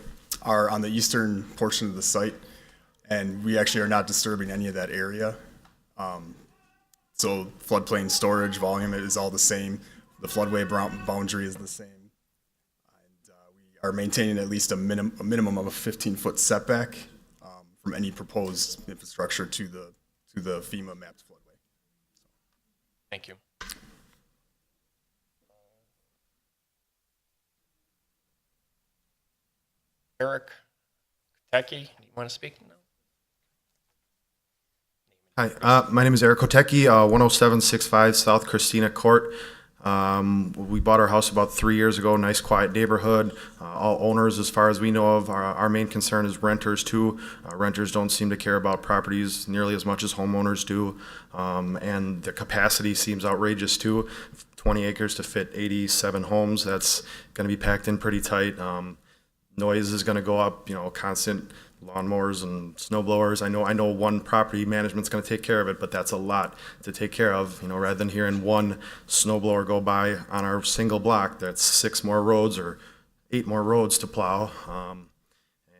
are on the eastern portion of the site, and we actually are not disturbing any of that area. So floodplain storage volume is all the same. The floodway boundary is the same. And we are maintaining at least a minimum of a 15-foot setback from any proposed infrastructure to the FEMA mapped floodway. Thank you. Eric Kotecki, you want to speak? No? Hi, my name is Eric Kotecki, 10765 South Christina Court. We bought our house about 3 years ago, nice quiet neighborhood. All owners, as far as we know of, our main concern is renters too. Renters don't seem to care about properties nearly as much as homeowners do. And the capacity seems outrageous too. 20 acres to fit 87 homes, that's gonna be packed in pretty tight. Noise is gonna go up, constant lawnmowers and snow blowers. I know one property management's going to take care of it, but that's a lot to take care of. Rather than hearing one snow blower go by on our single block, that's 6 more roads or 8 more roads to plow.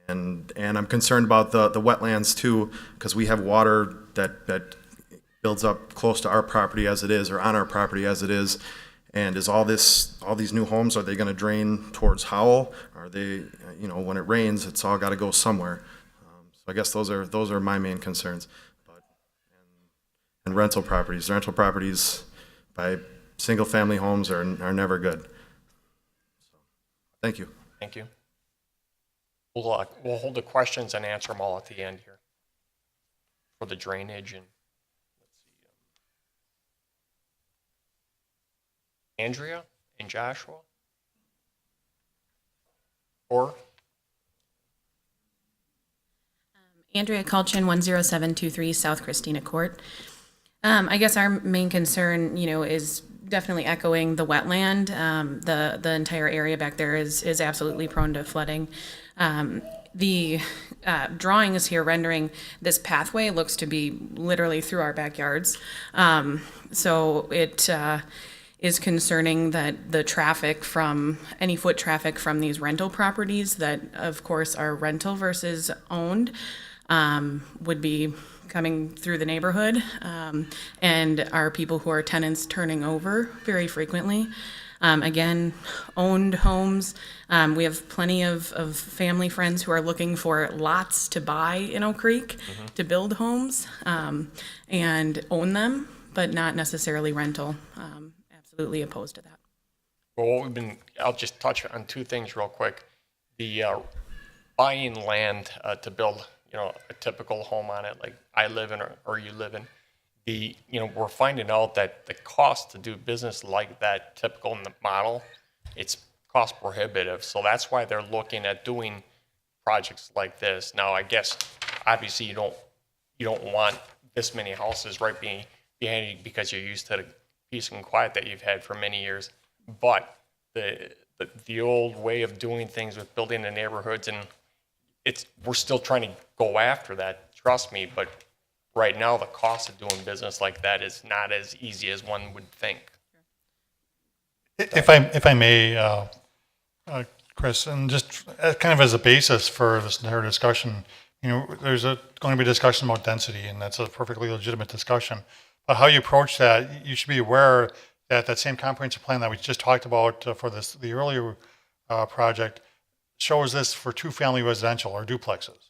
And I'm concerned about the wetlands too, because we have water that builds up close to our property as it is, or on our property as it is. And is all these new homes, are they going to drain towards Howell? Are they, when it rains, it's all got to go somewhere. So I guess those are my main concerns. And rental properties by single family homes are never good. So, thank you. Thank you. We'll hold the questions and answer them all at the end here for the drainage and Andrea and Joshua? Or? Andrea Culchin, 10723 South Christina Court. I guess our main concern, is definitely echoing the wetland. The entire area back there is absolutely prone to flooding. The drawings here rendering this pathway looks to be literally through our backyards. So it is concerning that the traffic from, any foot traffic from these rental properties that of course are rental versus owned, would be coming through the neighborhood, and are people who are tenants turning over very frequently. Again, owned homes. We have plenty of family friends who are looking for lots to buy in Oak Creek to build homes, and own them, but not necessarily rental. Absolutely opposed to that. Well, I'll just touch on 2 things real quick. The buying land to build, a typical home on it, like I live in or you live in. We're finding out that the cost to do business like that, typical in the model, it's cost prohibitive. So that's why they're looking at doing projects like this. Now, I guess obviously you don't want this many houses right behind you because you're used to the peace and quiet that you've had for many years. But the old way of doing things with building the neighborhoods, and we're still trying to go after that, trust me, but right now the cost of doing business like that is not as easy as one would think. If I may, Chris, and just kind of as a basis for this entire discussion, there's going to be a discussion about density, and that's a perfectly legitimate discussion. But how you approach that, you should be aware that that same comprehensive plan that we just talked about for the earlier project shows this for 2-family residential or duplexes.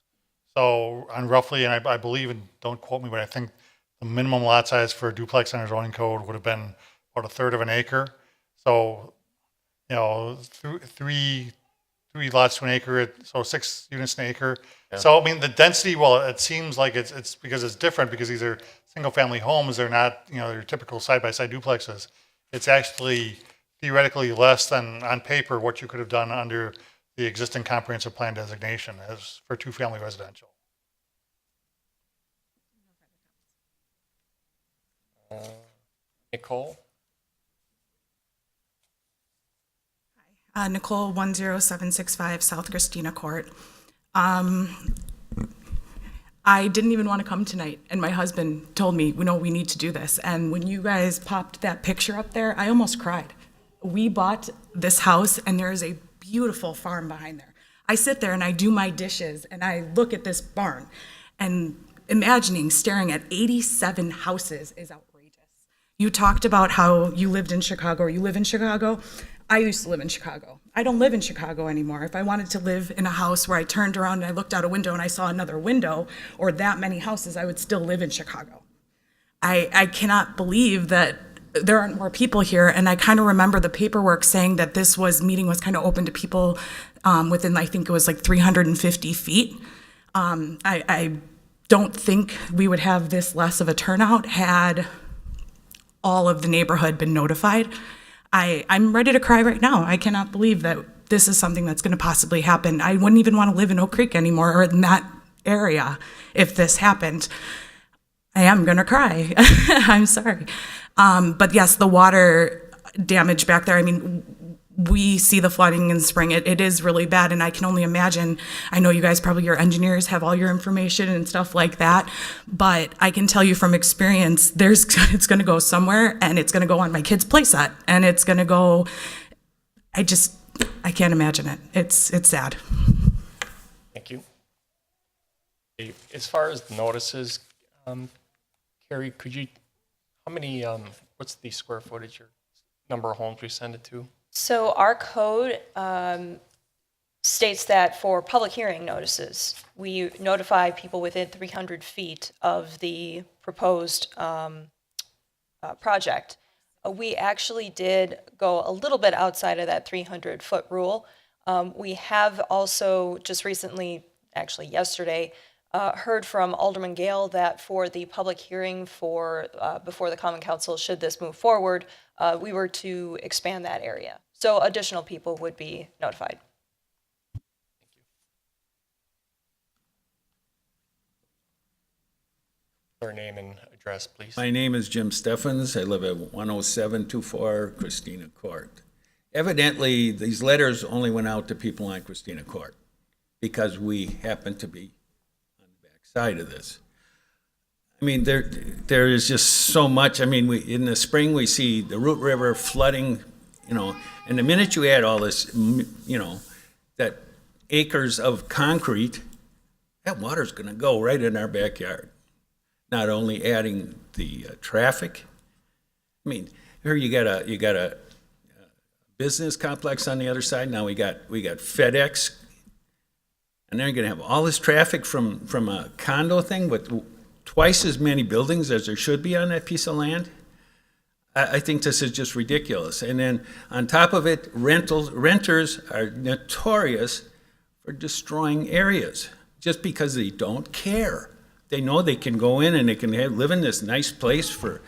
So on roughly, and I believe, and don't quote me, but I think the minimum lot size for a duplex in our zoning code would have been about 1/3 of an acre. So, three lots to an acre, so 6 units an acre. Yeah. So, the density, well, it seems like it's because it's different because these are single family homes. They're not, your typical side-by-side duplexes. It's actually theoretically less than on paper what you could have done under the existing comprehensive plan designation as for two-family residential. Nicole? Nicole 10765 South Christina Court. I didn't even want to come tonight, and my husband told me, we need to do this. And when you guys popped that picture up there, I almost cried. We bought this house, and there is a beautiful farm behind there. I sit there and I do my dishes, and I look at this barn, and staring at 87 houses is outrageous. You talked about how you lived in Chicago, or you live in Chicago. I used to live in Chicago. I don't live in Chicago anymore. If I wanted to live in a house where I turned around and I looked out a window and I saw another window or that many houses, I would still live in Chicago. I cannot believe that there aren't more people here. And I kind of remember the paperwork saying that this meeting was kind of open to people within, I think it was like 350 feet. I don't think we would have this less of a turnout had all of the neighborhood been notified. I'm ready to cry right now. I cannot believe that this is something that's going to possibly happen. I wouldn't even want to live in Oak Creek anymore or in that area if this happened. I am going to cry. I'm sorry. But yes, the water damage back there, we see the flooding in spring. It is really bad, and I can only imagine. I know you guys your engineers have all your information and stuff like that, but I can tell you from experience, it's going to go somewhere, and it's going to go on my kid's playset, and it's going to go. I can't imagine it. It's sad. Thank you. As far as notices, Carrie, how many, what's the square footage or number of homes we send it to? So our code states that for public hearing notices, we notify people within 300 feet of the proposed project. We actually did go a little bit outside of that 300-foot rule. We have also just recently, actually yesterday, heard from Alderman Gale that for the public hearing for before the Common Council, should this move forward, we were to expand that area. So additional people would be notified. Your name and address, please. My name is Jim Steffens. I live at 10724 Christina Court. Evidently, these letters only went out to people on Christina Court because we happen to be on the back side of this. There is just so much. In the spring, we see the Root River flooding, and the minute you add all this, that acres of concrete, that water's going to go right in our backyard. Not only adding the traffic. Here you got a business complex on the other side. Now we got FedEx, and they're going to have all this traffic from a condo thing with twice as many buildings as there should be on that piece of land. I think this is just ridiculous. And then on top of it, renters are notorious for destroying areas just because they don't care. They know they can go in and they can live in this nice place for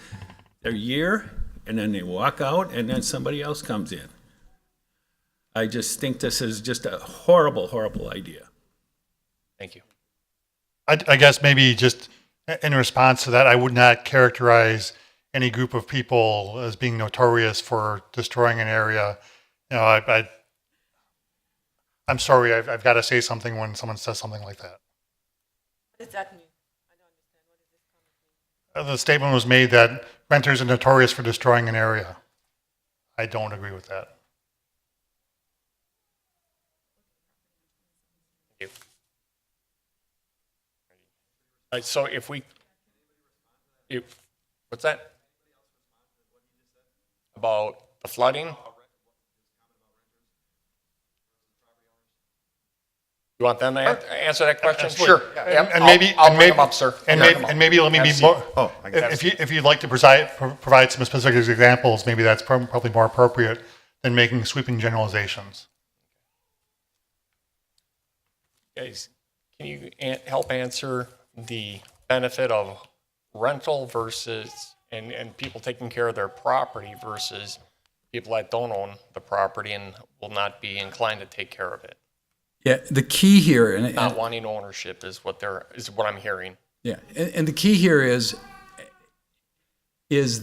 a year, and then they walk out, and then somebody else comes in. I just think this is just a horrible, horrible idea. Thank you. I guess maybe just in response to that, I would not characterize any group of people as being notorious for destroying an area. I'm sorry, I've got to say something when someone says something like that. What does that mean? The statement was made that renters are notorious for destroying an area. I don't agree with that. Thank you. So what's that? About the flooding? You want them to answer that question? Absolutely. Sure. Yeah. Yep. And maybe I'll bring them up, sir. And maybe let me be more. If you'd like to provide some specific examples, maybe that's probably more appropriate than making sweeping generalizations. Guys, can you help answer the benefit of rental versus and people taking care of their property versus people that don't own the property and will not be inclined to take care of it. Yeah, the key here, and Not wanting ownership is what I'm hearing. yeah, and the key here is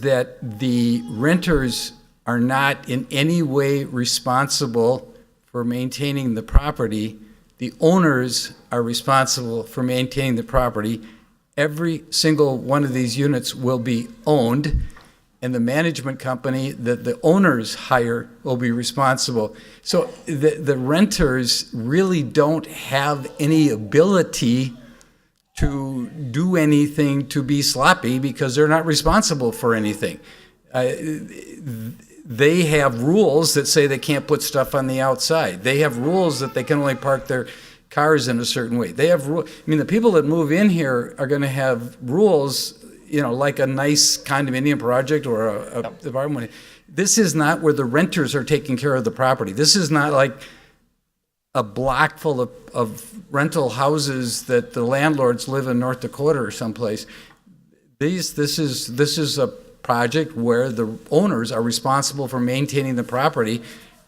that the renters are not in any way responsible for maintaining the property. The owners are responsible for maintaining the property. Every single one of these units will be owned, and the management company that the owners hire will be responsible. So the renters really don't have any ability to do anything to be sloppy because they're not responsible for anything. They have rules that say they can't put stuff on the outside. They have rules that they can only park their cars in a certain way. They have I mean, the people that move in here are going to have rules, you know, like a nice condominium project or a apartment. This is not where the renters are taking care of the property. This is not like a block full of rental houses that the landlords live in North Dakota or someplace. This is a project where the owners are responsible for maintaining the property,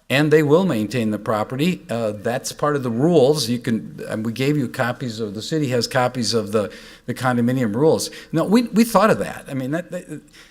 and they will maintain the property. That's part of the rules. You can, and we gave you copies of, the city has copies of the condominium rules. No, we thought of that. I mean,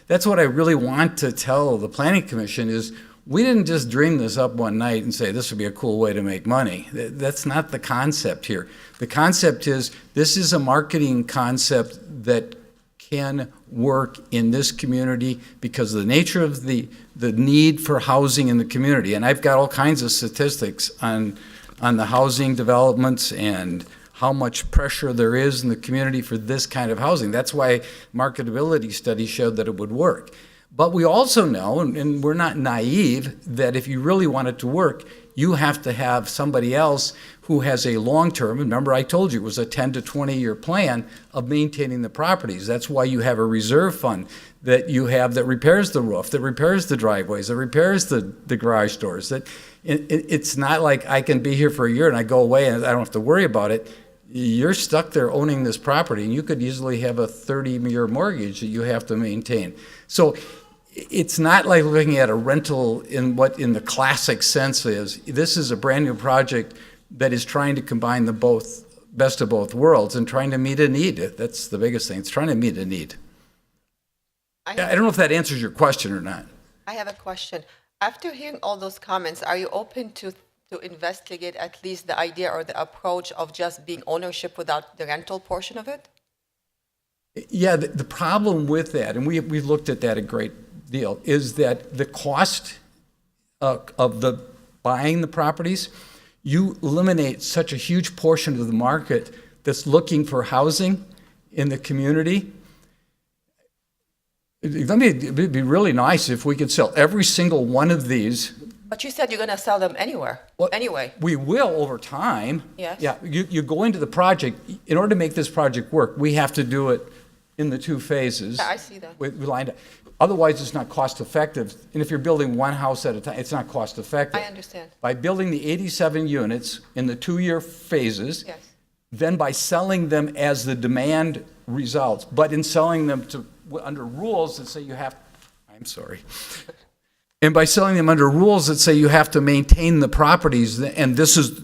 that's what I really want to tell the Planning Commission is, we didn't just dream this up one night and say this would be a cool way to make money. That's not the concept here. The concept is, this is a marketing concept that can work in this community because of the nature of the need for housing in the community. And I've got all kinds of statistics on the housing developments and how much pressure there is in the community for this kind of housing. That's why marketability studies showed that it would work. But we also know, and we're not naive, that if you really want it to work, you have to have somebody else who has a long-term, remember I told you it was a 10 to 20-year plan of maintaining the properties. That's why you have a reserve fund that you have that repairs the roof, that repairs the driveways, that repairs the garage doors. That it's not like I can be here for a year and I go away and I don't have to worry about it. You're stuck there owning this property, and you could easily have a 30-year mortgage that you have to maintain. So it's not like looking at a rental in what in the classic sense is. This is a brand new project that is trying to combine the best of both worlds and trying to meet a need. That's the biggest thing. It's trying to meet a need. I don't know if that answers your question or not. I have a question. After hearing all those comments, are you open to investigate at least the idea or the approach of just being ownership without the rental portion of it? Yeah, the problem with that, and we've looked at that a great deal, is that the cost of the buying the properties, you eliminate such a huge portion of the market that's looking for housing in the community. It'd be really nice if we could sell every single one of these. But you said you're going to sell them anyway. We will over time. Yes. Yeah, you go into the project. In order to make this project work, we have to do it in the two phases. Yeah, I see that. We lined up. Otherwise, it's not cost effective. And if you're building one house at a time, it's not cost effective. I understand. By building the 87 units in the 2-year phases, Yes. then by selling them as the demand results, but in selling them under rules that say you have, I'm sorry. And by selling them under rules that say you have to maintain the properties, and this is,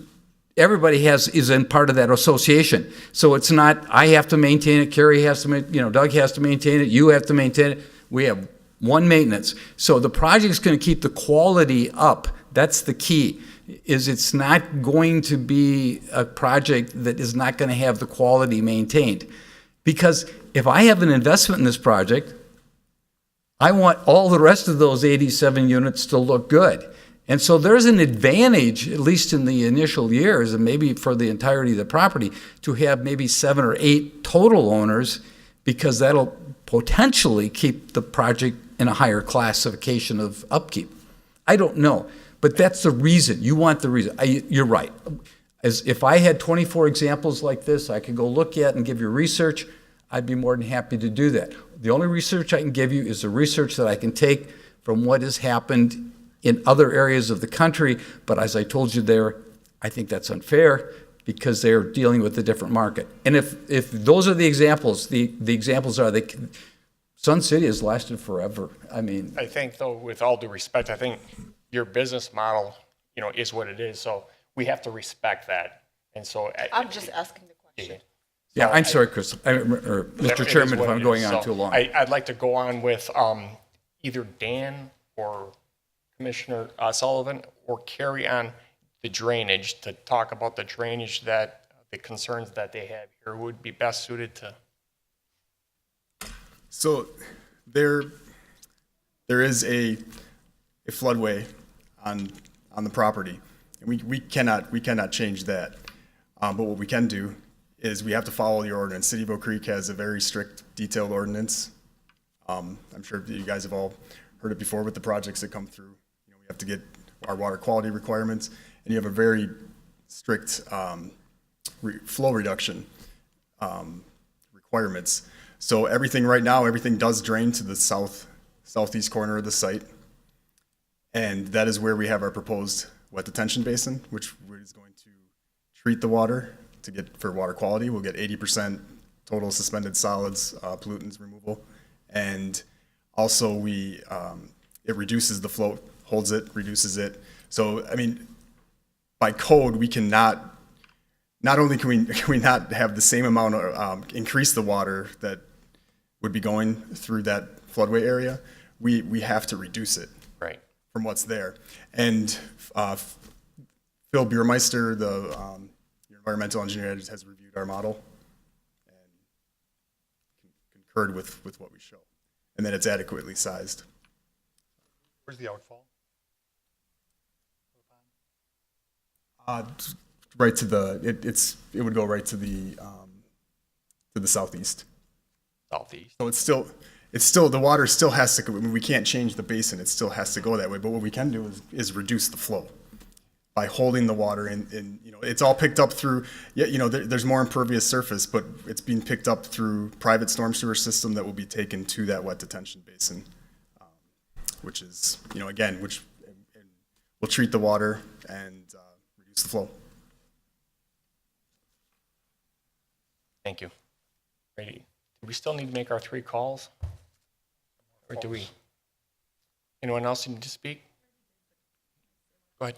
everybody is in part of that association. So it's not, I have to maintain it, Carrie has to, Doug has to maintain it, you have to maintain it. We have one maintenance. So the project's going to keep the quality up. That's the key, is it's not going to be a project that is not going to have the quality maintained. Because if I have an investment in this project, I want all the rest of those 87 units to look good. And so there's an advantage, at least in the initial years, and maybe for the entirety of the property, to have maybe 7 or 8 total owners, because that'll potentially keep the project in a higher classification of upkeep. I don't know, but that's the reason. You want the reason. You're right. As if I had 24 examples like this, I could go look at and give you research. I'd be more than happy to do that. The only research I can give you is the research that I can take from what has happened in other areas of the country. But as I told you there, I think that's unfair because they're dealing with a different market. And if those are the examples are Sun City has lasted forever. I mean, I think, though, with all due respect, I think your business model, is what it is. So we have to respect that. And so I'm just asking the question. yeah, I'm sorry, Chris, or Mr. It Chairman, is if what I'm it going is. on So too long. I'd like to go on with either Dan or Commissioner Sullivan or carry on the drainage to talk about the drainage that the concerns that they have here would be best suited to. So there is a floodway on the property, and we cannot change that. But what we can do is we have to follow the ordinance. City of Oak Creek has a very strict, detailed ordinance. I'm sure you guys have all heard it before with the projects that come through. We have to get our water quality requirements, and you have a very strict flow reduction requirements. So everything right now, everything does drain to the southeast corner of the site. And that is where we have our proposed wet detention basin, which is going to treat the water to get for water quality. We'll get 80% total suspended solids, pollutants removal. And also it reduces the flow, holds it, reduces it. So, I mean, by code, we cannot, not only can we not have the same amount of, increase the water that would be going through that floodway area, we have to reduce it. Right. From what's there. And Phil Burmeister, the your environmental engineer, has reviewed our model and concurred with what we show, and that it's adequately sized. Where's the outfall? Right to the it would go right to the southeast. Southeast. So it's still the water still has to go. I mean, we can't change the basin; it still has to go that way. But what we can do is reduce the flow by holding the water in. It's all picked up through. There's more impervious surface, but it's being picked up through private storm sewer system that will be taken to that wet detention basin, which is which will treat the water and reduce the flow. Thank you. Ready? Do we still need to make our 3 calls? Or do we? Anyone else need to speak? Go ahead.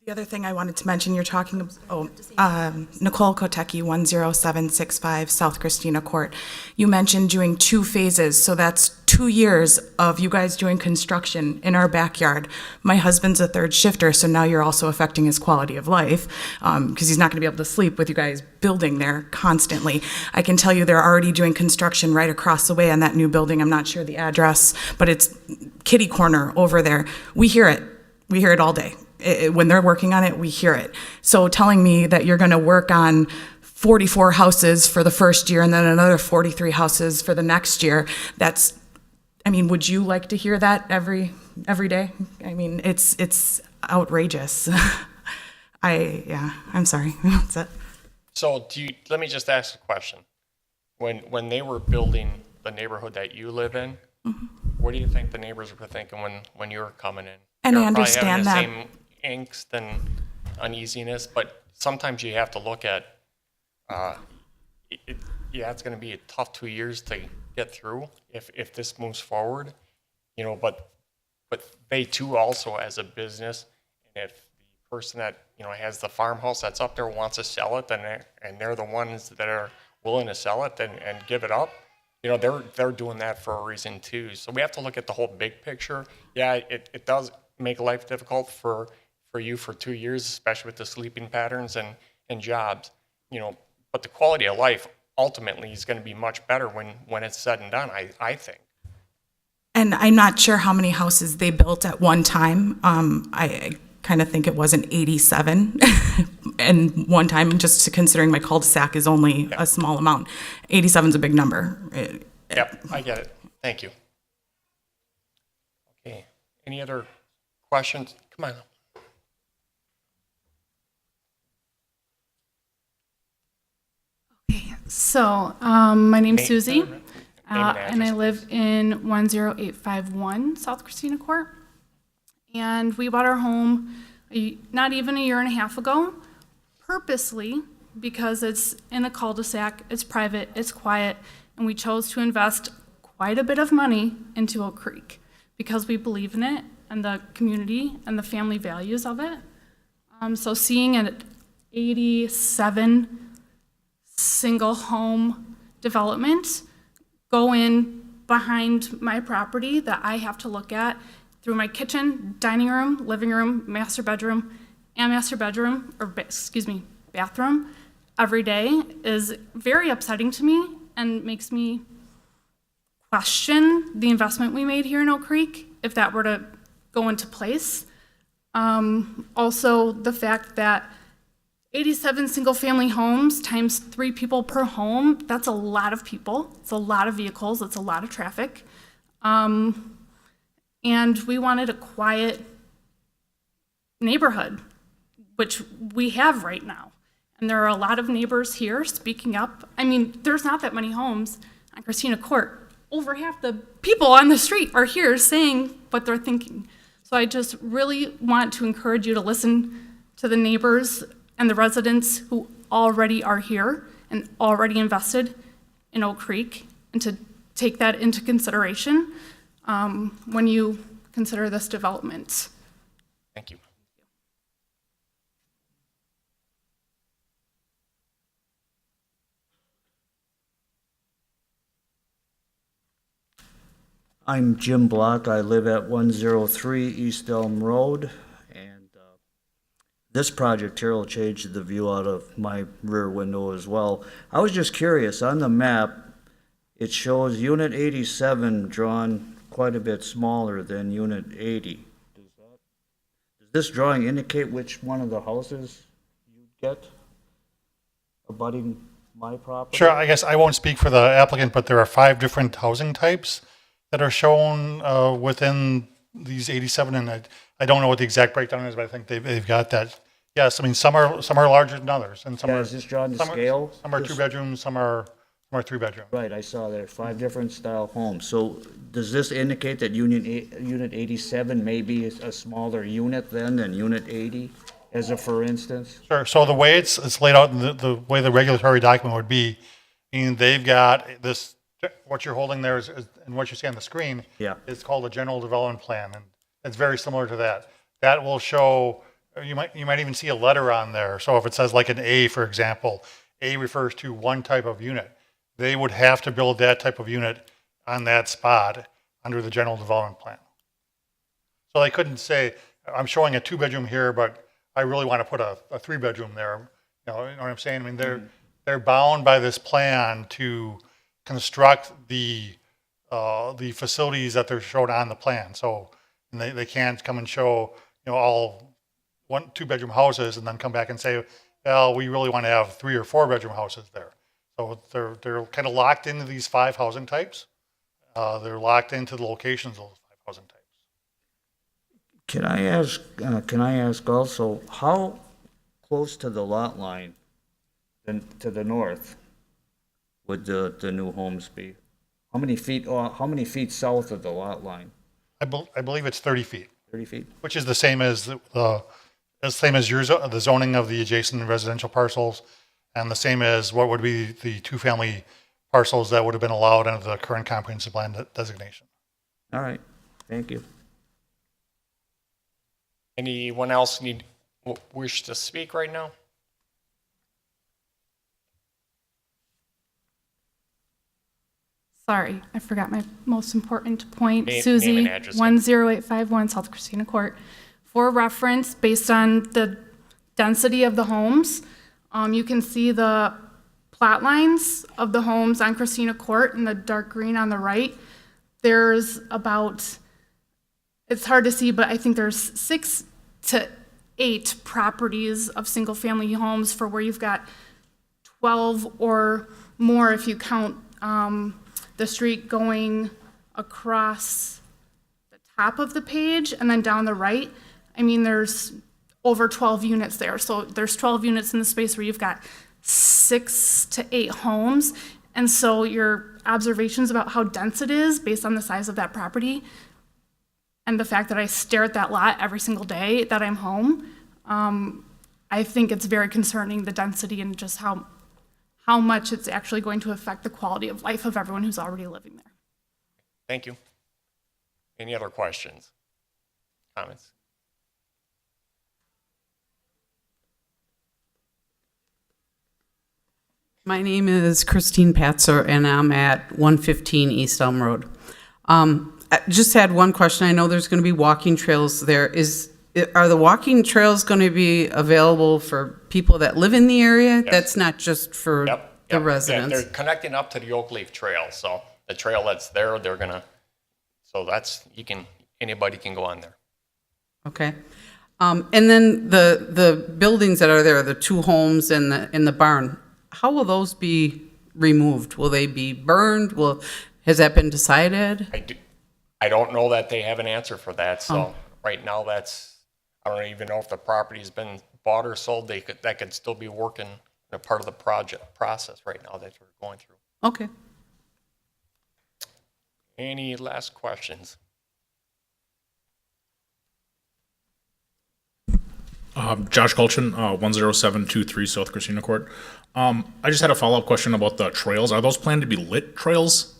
The other thing I wanted to mention, you're talking, Nicole Kotecki, 10765 South Christina Court. You mentioned doing 2 phases, so that's 2 years of you guys doing construction in our backyard. My husband's a 3rd shifter, so now you're also affecting his quality of life because he's not going to be able to sleep with you guys building there constantly. I can tell you they're already doing construction right across the way on that new building. I'm not sure the address, but it's kitty corner over there. We hear it. We hear it all day. When they're working on it, we hear it. So telling me that you're going to work on 44 houses for the first year and then another 43 houses for the next year, would you like to hear that every day? I mean, it's outrageous. I'm sorry. That's it. So let me just ask a question. When they were building the neighborhood that you live in, what do you think the neighbors were thinking when you were coming in? And They I were probably understand having that. the same angst and uneasiness, but sometimes you have to look at, it's going to be a tough 2 years to get through if this moves forward, but they too also as a business, and if the person that, has the farmhouse that's up there wants to sell it, and they're the ones that are willing to sell it and give it up, they're doing that for a reason too. So we have to look at the whole big picture. Yeah, it does make life difficult for you for 2 years, especially with the sleeping patterns and jobs, but the quality of life ultimately is going to be much better when it's said and done, I think. And I'm not sure how many houses they built at one time. I kind of think it was an 87. And one time, just considering my cul-de-sac is only a small amount, 87 is a big number. Yep, I get it. Thank you. Okay, any other questions? Come on. So, my name's Name- Susie, name and and I address, live in 10851 South Christina Court. And we bought our home not even a year and a half ago, purposely, because it's in a cul-de-sac, it's private, it's quiet, and we chose to invest quite a bit of money into Oak Creek because we believe in it and the community and the family values of it. So seeing an 87 single home development go in behind my property that I have to look at through my kitchen, dining room, living room, master bedroom, bathroom every day is very upsetting to me and makes me question the investment we made here in Oak Creek if that were to go into place. Also, the fact that 87 single-family homes times 3 people per home, that's a lot of people. It's a lot of vehicles. It's a lot of traffic. And we wanted a quiet neighborhood, which we have right now. And there are a lot of neighbors here speaking up. I mean, there's not that many homes on Christina Court. Over half the people on the street are here saying what they're thinking. So I just really want to encourage you to listen to the neighbors and the residents who already are here and already invested in Oak Creek, and to take that into consideration when you consider this development. Thank you. I'm Jim Block. I live at 103 East Elm Road, and this project here will change the view out of my rear window as well. I was just curious, on the map, it shows Unit 87 drawn quite a bit smaller than Unit 80. Does this drawing indicate which one of the houses you get abutting my property? Sure, I guess I won't speak for the applicant, but there are 5 different housing types that are shown within these 87, and I don't know what the exact breakdown is, but I think they've got that. Yes, I mean, some are larger than others, and some Yeah, are. is this drawn to some scale? Some are 2 bedrooms, some are 3 bedroom. Right, I saw there, 5 different style homes. So does this indicate that Unit 87 may be a smaller unit then than Unit 80, as a for instance? Sure, so the way it's laid out, the way the regulatory document would be, and they've got this, what you're holding there is, and what you see on the screen, Yeah. is called a general development plan, and it's very similar to that. That will show, you might even see a letter on there. So if it says like an A, for example, A refers to one type of unit. They would have to build that type of unit on that spot under the general development plan. So they couldn't say, I'm showing a 2-bedroom here, but I really want to put a 3-bedroom there. You know what I'm saying? I mean, they're bound by this plan to construct the facilities that they're shown on the plan. So and they can't come and show, all 2-bedroom houses and then come back and say, well, we really want to have 3 or 4-bedroom houses there. So they're kind of locked into these 5 housing types. They're locked into the locations of those 5 housing types. Can I ask also, how close to the lot line, to the north, would the new homes be? How many feet south of the lot line? I believe it's 30 feet. 30 feet? Which is the same as the zoning of the adjacent residential parcels, and the same as what would be the 2-family parcels that would have been allowed under the current comprehensive plan designation. All right, thank you. Anyone else wish to speak right now? Sorry, I forgot my most important point. Name Susie, and address. 10851 South Christina Court. For reference, based on the density of the homes, you can see the plot lines of the homes on Christina Court in the dark green on the right. There's about, it's hard to see, but I think there's 6 to 8 properties of single-family homes for where you've got 12 or more if you count the street going across the top of the page and then down the right. I mean, there's over 12 units there. So there's 12 units in the space where you've got 6 to 8 homes. And so your observations about how dense it is based on the size of that property and the fact that I stare at that lot every single day that I'm home, I think it's very concerning, the density and just how how much it's actually going to affect the quality of life of everyone who's already living there. Thank you. Any other questions? Comments? My name is Christine Patzer, and I'm at 115 East Elm Road. I just had one question. I know there's going to be walking trails there. Are the walking trails going to be available for people that live in the area? Yes. That's not just for the residents? They're connecting up to the Oak Leaf Trail, so the trail that's there, they're gonna, so that's, anybody can go on there. Okay. And then the buildings that are there, the two homes and the barn, how will those be removed? Will they be burned? Has that been decided? I don't know that they have an answer for that, so right now I don't even know if the property's been bought or sold. That could still be working a part of the project process right now that we're going through. Okay. Any last questions? Josh Colchin, 10723 South Christina Court. I just had a follow-up question about the trails. Are those planned to be lit trails?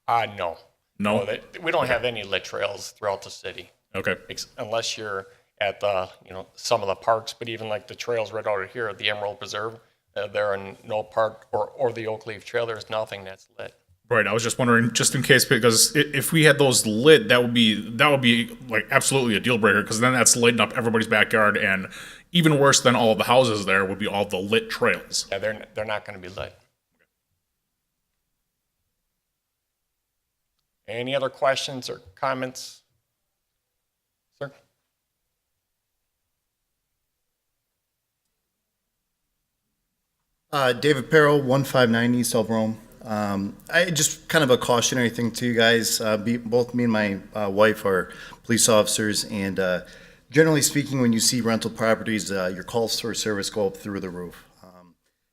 No. No? We don't have any lit trails throughout the city. Okay. Unless you're at some of the parks, but even like the trails right out here at the Emerald Preserve, there are no park or the Oak Leaf Trail, there's nothing that's lit. Right. I was just wondering, just in case, because if we had those lit, that would be like absolutely a deal breaker, because then that's lighting up everybody's backyard, and even worse than all of the houses there would be all the lit trails. Yeah, they're not going to be lit. Any other questions or comments? Sir? David Perro, 159 East Elm Road. I just kind of a cautionary thing to you guys. Both me and my wife are police officers, and generally speaking, when you see rental properties, your calls for service go up through the roof.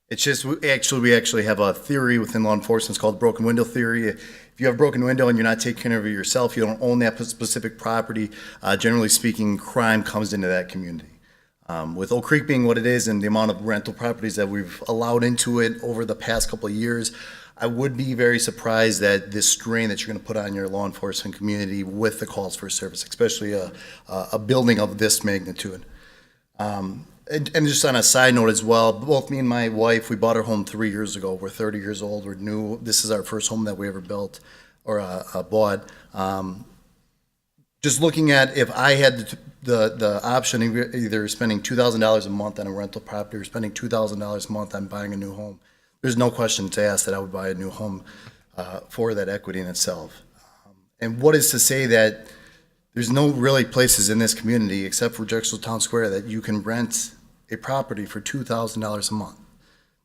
It's just we actually have a theory within law enforcement. It's called broken window theory. If you have a broken window and you're not taking care of it yourself, you don't own that specific property. Generally speaking, crime comes into that community. With Oak Creek being what it is and the amount of rental properties that we've allowed into it over the past couple of years, I would be very surprised that this strain that you're going to put on your law enforcement community with the calls for service, especially a building of this magnitude. And just on a side note as well, both me and my wife, we bought our home 3 years ago. We're 30 years old. We're new. This is our first home that we ever built or bought. Just looking at if I had the option of either spending $2,000 a month on a rental property or spending $2,000 a month on buying a new home, there's no question to ask that I would buy a new home for that equity in itself. And what is to say that there's no really places in this community except for Drexel Town Square that you can rent a property for $2,000 a month.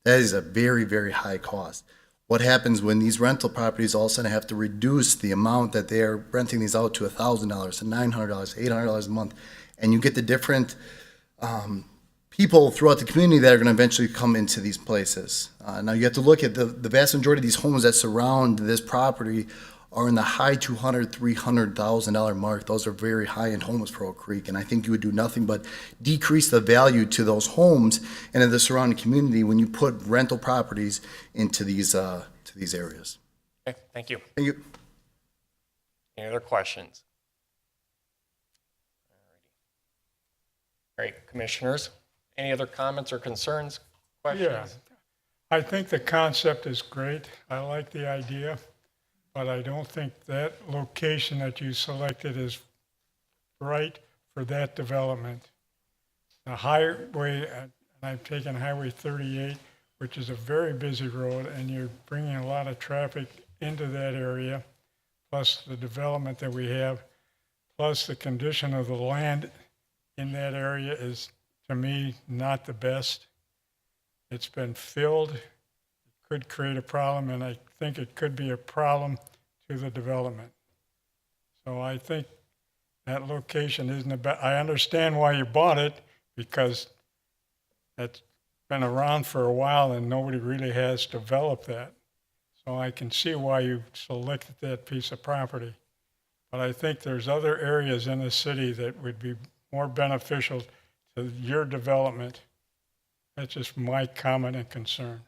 That is a very, very high cost. What happens when these rental properties all of a sudden have to reduce the amount that they are renting these out to $1,000, to $900, $800 a month, and you get the different people throughout the community that are going to eventually come into these places. Now you have to look at the vast majority of these homes that surround this property are in the high $200,000, $300,000 mark. Those are very high-end homes for Oak Creek, and I think you would do nothing but decrease the value to those homes and in the surrounding community when you put rental properties into these areas. Okay, thank you. Thank you. Any other questions? All right, commissioners, any other comments or concerns, questions? Yeah, I think the concept is great. I like the idea, but I don't think that location that you selected is right for that development. The highway, and I've taken Highway 38, which is a very busy road, and you're bringing a lot of traffic into that area, plus the development that we have, plus the condition of the land in that area is, to me, not the best. It's been filled. It could create a problem, and I think it could be a problem to the development. So I think that location isn't I understand why you bought it, because it's been around for a while and nobody really has developed that. So I can see why you selected that piece of property. But I think there's other areas in the city that would be more beneficial to your development. That's just my comment and concern.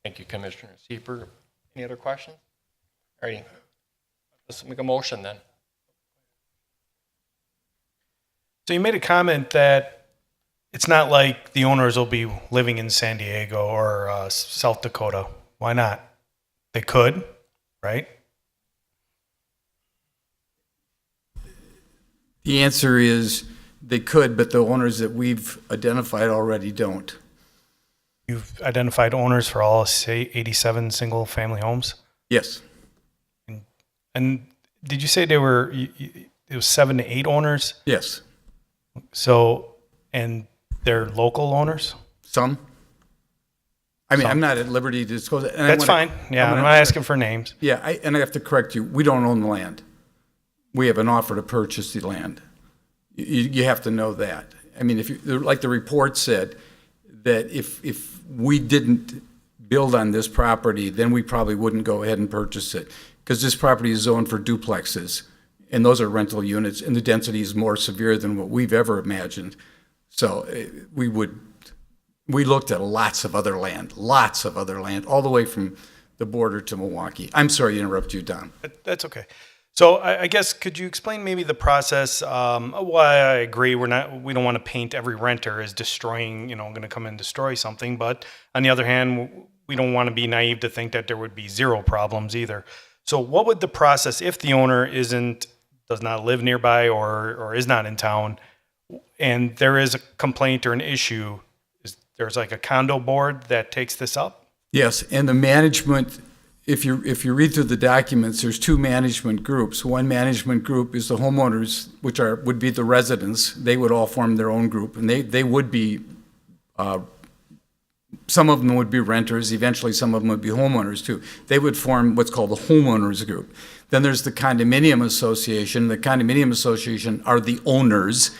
Thank you, Commissioner Sieber. Any other questions? All righty. Let's make a motion then. So you made a comment that it's not like the owners will be living in San Diego or South Dakota. Why not? They could, right? The answer is they could, but the owners that we've identified already don't. You've identified owners for all, say, 87 single-family homes? Yes. And did you say it was 7 to 8 owners? Yes. So, and they're local owners? Some. I mean, I'm not at liberty to disclose it. And That's fine. Yeah, I'm not asking for names. Yeah, and I have to correct you. We don't own the land. We have an offer to purchase the land. You have to know that. I mean, if you, like the report said, that if we didn't build on this property, then we probably wouldn't go ahead and purchase it, because this property is zoned for duplexes, and those are rental units, and the density is more severe than what we've ever imagined. So we looked at lots of other land, all the way from the border to Milwaukee. I'm sorry to interrupt you, Don. That's okay. So I guess, could you explain maybe the process? Why I agree, we don't want to paint every renter as destroying, going to come and destroy something. But on the other hand, we don't want to be naive to think that there would be zero problems either. So what would the process, if the owner does not live nearby or is not in town, and there is a complaint or an issue, there's like a condo board that takes this up? Yes, and the management, if you read through the documents, there's 2 management groups. One management group is the homeowners, which would be the residents. They would all form their own group, and they would be, some of them would be renters. Eventually, some of them would be homeowners too. They would form what's called the homeowners group. Then there's the condominium association. The condominium association are the owners,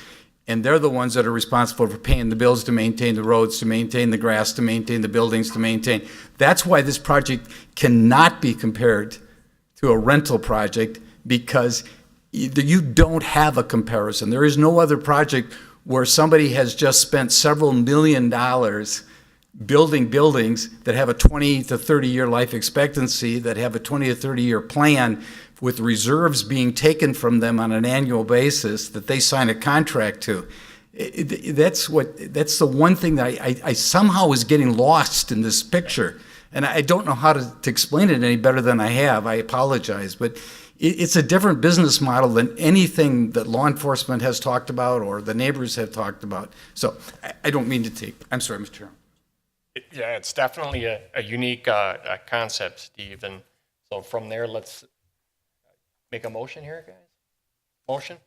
and they're the ones that are responsible for paying the bills to maintain the roads, to maintain the grass, to maintain the buildings, to maintain. That's why this project cannot be compared to a rental project, because you don't have a comparison. There is no other project where somebody has just spent several $1 million building buildings that have a 20 to 30 year life expectancy, that have a 20 to 30 year plan, with reserves being taken from them on an annual basis that they sign a contract to. That's the one thing that I somehow is getting lost in this picture. And I don't know how to explain it any better than I have. I apologize, but it's a different business model than anything that law enforcement has talked about or the neighbors have talked about. So I don't mean to I'm sorry, Mr. Chairman. Yeah, it's definitely a unique concept, Steve. And so from there, let's make a motion here, guys. Motion?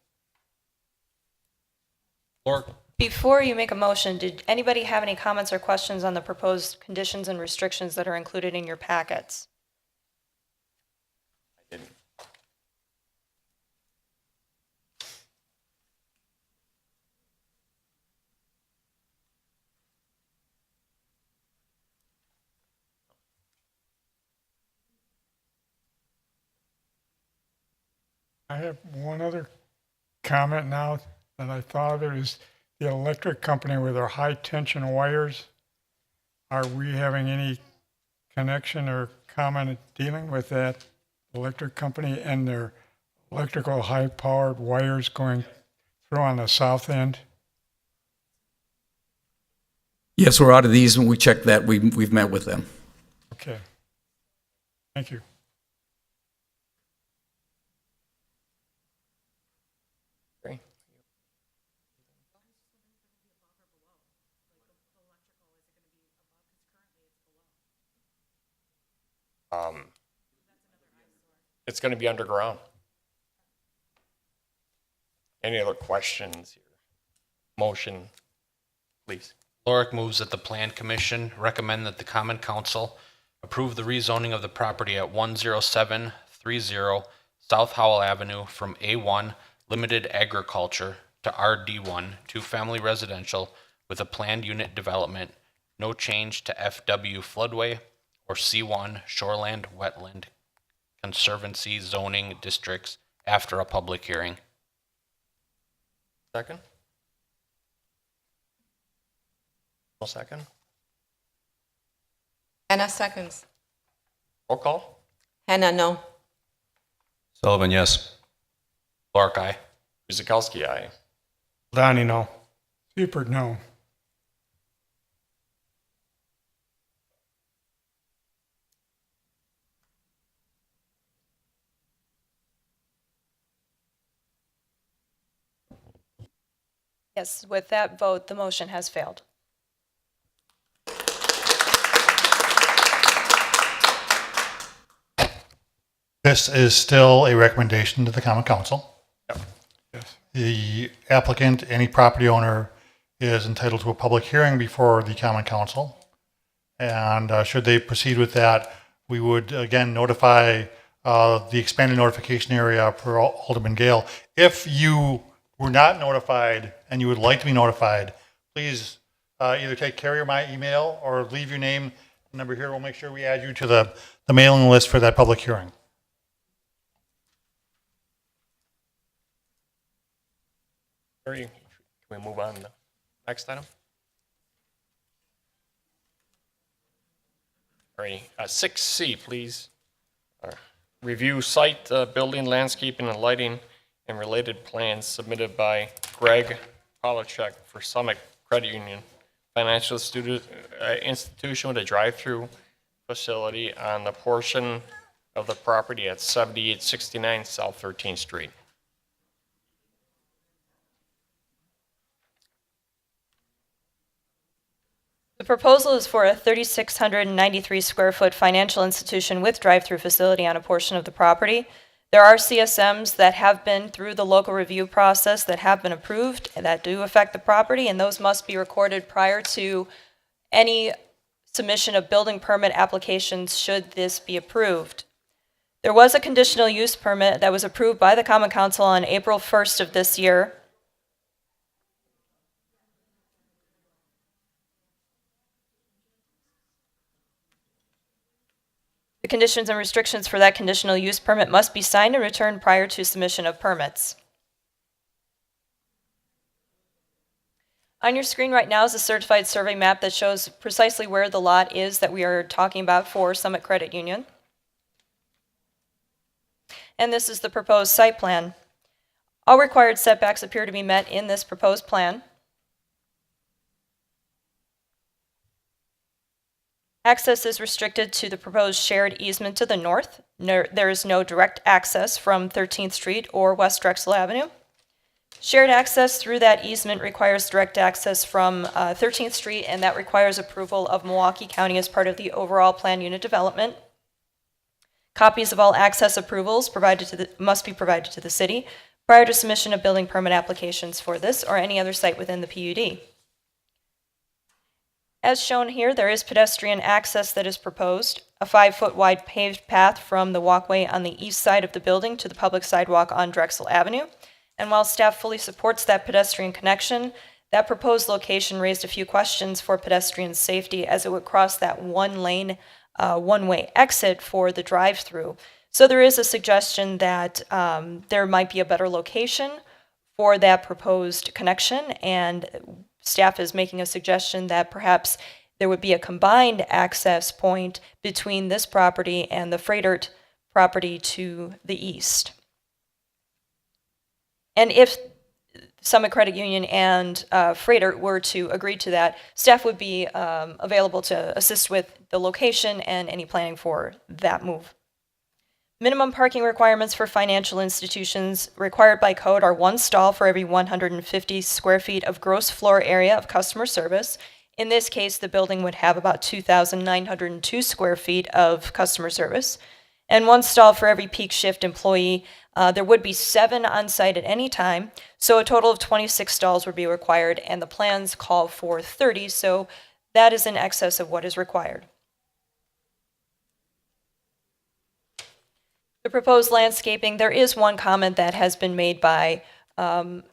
Or Before you make a motion, did anybody have any comments or questions on the proposed conditions and restrictions that are included in your packets? I didn't. I have one other comment now that I thought of. It is the electric company with their high tension wires. Are we having any connection or comment dealing with that electric company and their electrical high powered wires going through on the south end? Yes, we're out of these, and we checked that. We've met with them. Okay. Thank you. Great. It's going to be underground. Any other questions here? Motion, please. Lorick moves that the Plan Commission recommend that the Common Council approve the rezoning of the property at 10730 South Howell Avenue from A1 Limited Agriculture to RD1 2-family residential with a planned unit development, no change to FW floodway or C1 shoreland wetland conservancy zoning districts after a public hearing. Second? No second? Hannah seconds. Roll call? Hannah, no. Sullivan, yes. Clark, aye. Guzekowski, aye. Donnie, no. Seifert, no. Yes, with that vote, the motion has failed. This is still a recommendation to the common council. Yes. The applicant, any property owner, is entitled to a public hearing before the common council. And should they proceed with that, we would again notify the expanded notification area for Alderman Gale. If you were not notified and you would like to be notified, please either take Carrie or my email or leave your name and number here. We'll make sure we add you to the mailing list for that public hearing. Can we move on to the next item? All right, 6C, please. Review site, building, landscaping, and lighting, and related plans submitted by Greg Polachek for Summit Credit Union, financial institution with a drive-through facility on the portion of the property at 7869 South 13th Street. The proposal is for a 3,693 square foot financial institution with drive-through facility on a portion of the property. There are CSMs that have been through the local review process that have been approved and that do affect the property, and those must be recorded prior to any submission of building permit applications should this be approved. There was a conditional use permit that was approved by the Common Council on April 1st of this year. The conditions and restrictions for that conditional use permit must be signed and returned prior to submission of permits. On your screen right now is a certified survey map that shows precisely where the lot is that we are talking about for Summit Credit Union. And this is the proposed site plan. All required setbacks appear to be met in this proposed plan. Access is restricted to the proposed shared easement to the north. There is no direct access from 13th Street or West Drexel Avenue. Shared access through that easement requires direct access from 13th Street, and that requires approval of Milwaukee County as part of the overall plan unit development. Copies of all access approvals must be provided to the city prior to submission of building permit applications for this or any other site within the PUD. As shown here, there is pedestrian access that is proposed, a 5-foot wide paved path from the walkway on the east side of the building to the public sidewalk on Drexel Avenue. And while staff fully supports that pedestrian connection, that proposed location raised a few questions for pedestrian safety as it would cross that one-lane, one-way exit for the drive-through. So there is a suggestion that there might be a better location for that proposed connection, and staff is making a suggestion that perhaps there would be a combined access point between this property and the Freightert property to the east. And if Summit Credit Union and Freightert were to agree to that, staff would be available to assist with the location and any planning for that move. Minimum parking requirements for financial institutions required by code are 1 stall for every 150 square feet of gross floor area of customer service. In this case, the building would have about 2,902 square feet of customer service. And 1 stall for every peak shift employee. There would be 7 on site at any time, so a total of 26 stalls would be required, and the plans call for 30, so that is in excess of what is required. The proposed landscaping, there is one comment that has been made by the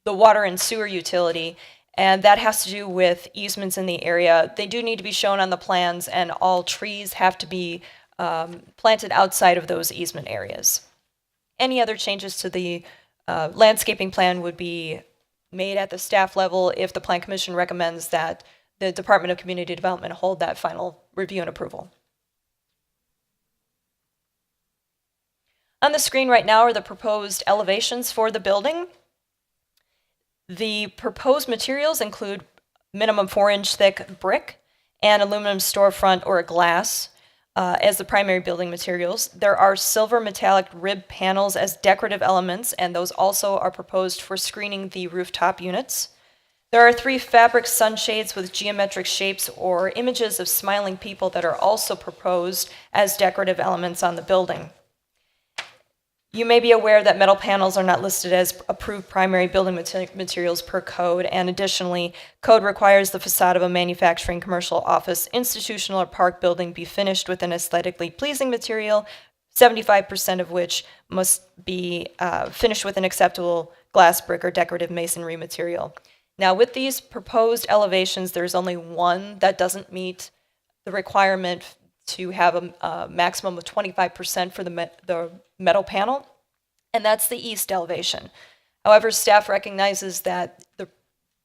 water and sewer utility, and that has to do with easements in the area. They do need to be shown on the plans, and all trees have to be planted outside of those easement areas. Any other changes to the landscaping plan would be made at the staff level if the Plan Commission recommends that the Department of Community Development hold that final review and approval. On the screen right now are the proposed elevations for the building. The proposed materials include minimum 4-inch thick brick and aluminum storefront or glass as the primary building materials. There are silver metallic rib panels as decorative elements, and those also are proposed for screening the rooftop units. There are 3 fabric sunshades with geometric shapes or images of smiling people that are also proposed as decorative elements on the building. You may be aware that metal panels are not listed as approved primary building materials per code, and additionally, code requires the facade of a manufacturing, commercial, office, institutional, or park building be finished with an aesthetically pleasing material, 75% of which must be finished with an acceptable glass, brick, or decorative masonry material. Now, with these proposed elevations, there's only one that doesn't meet the requirement to have a maximum of 25% for the metal panel, and that's the east elevation. However, staff recognizes that the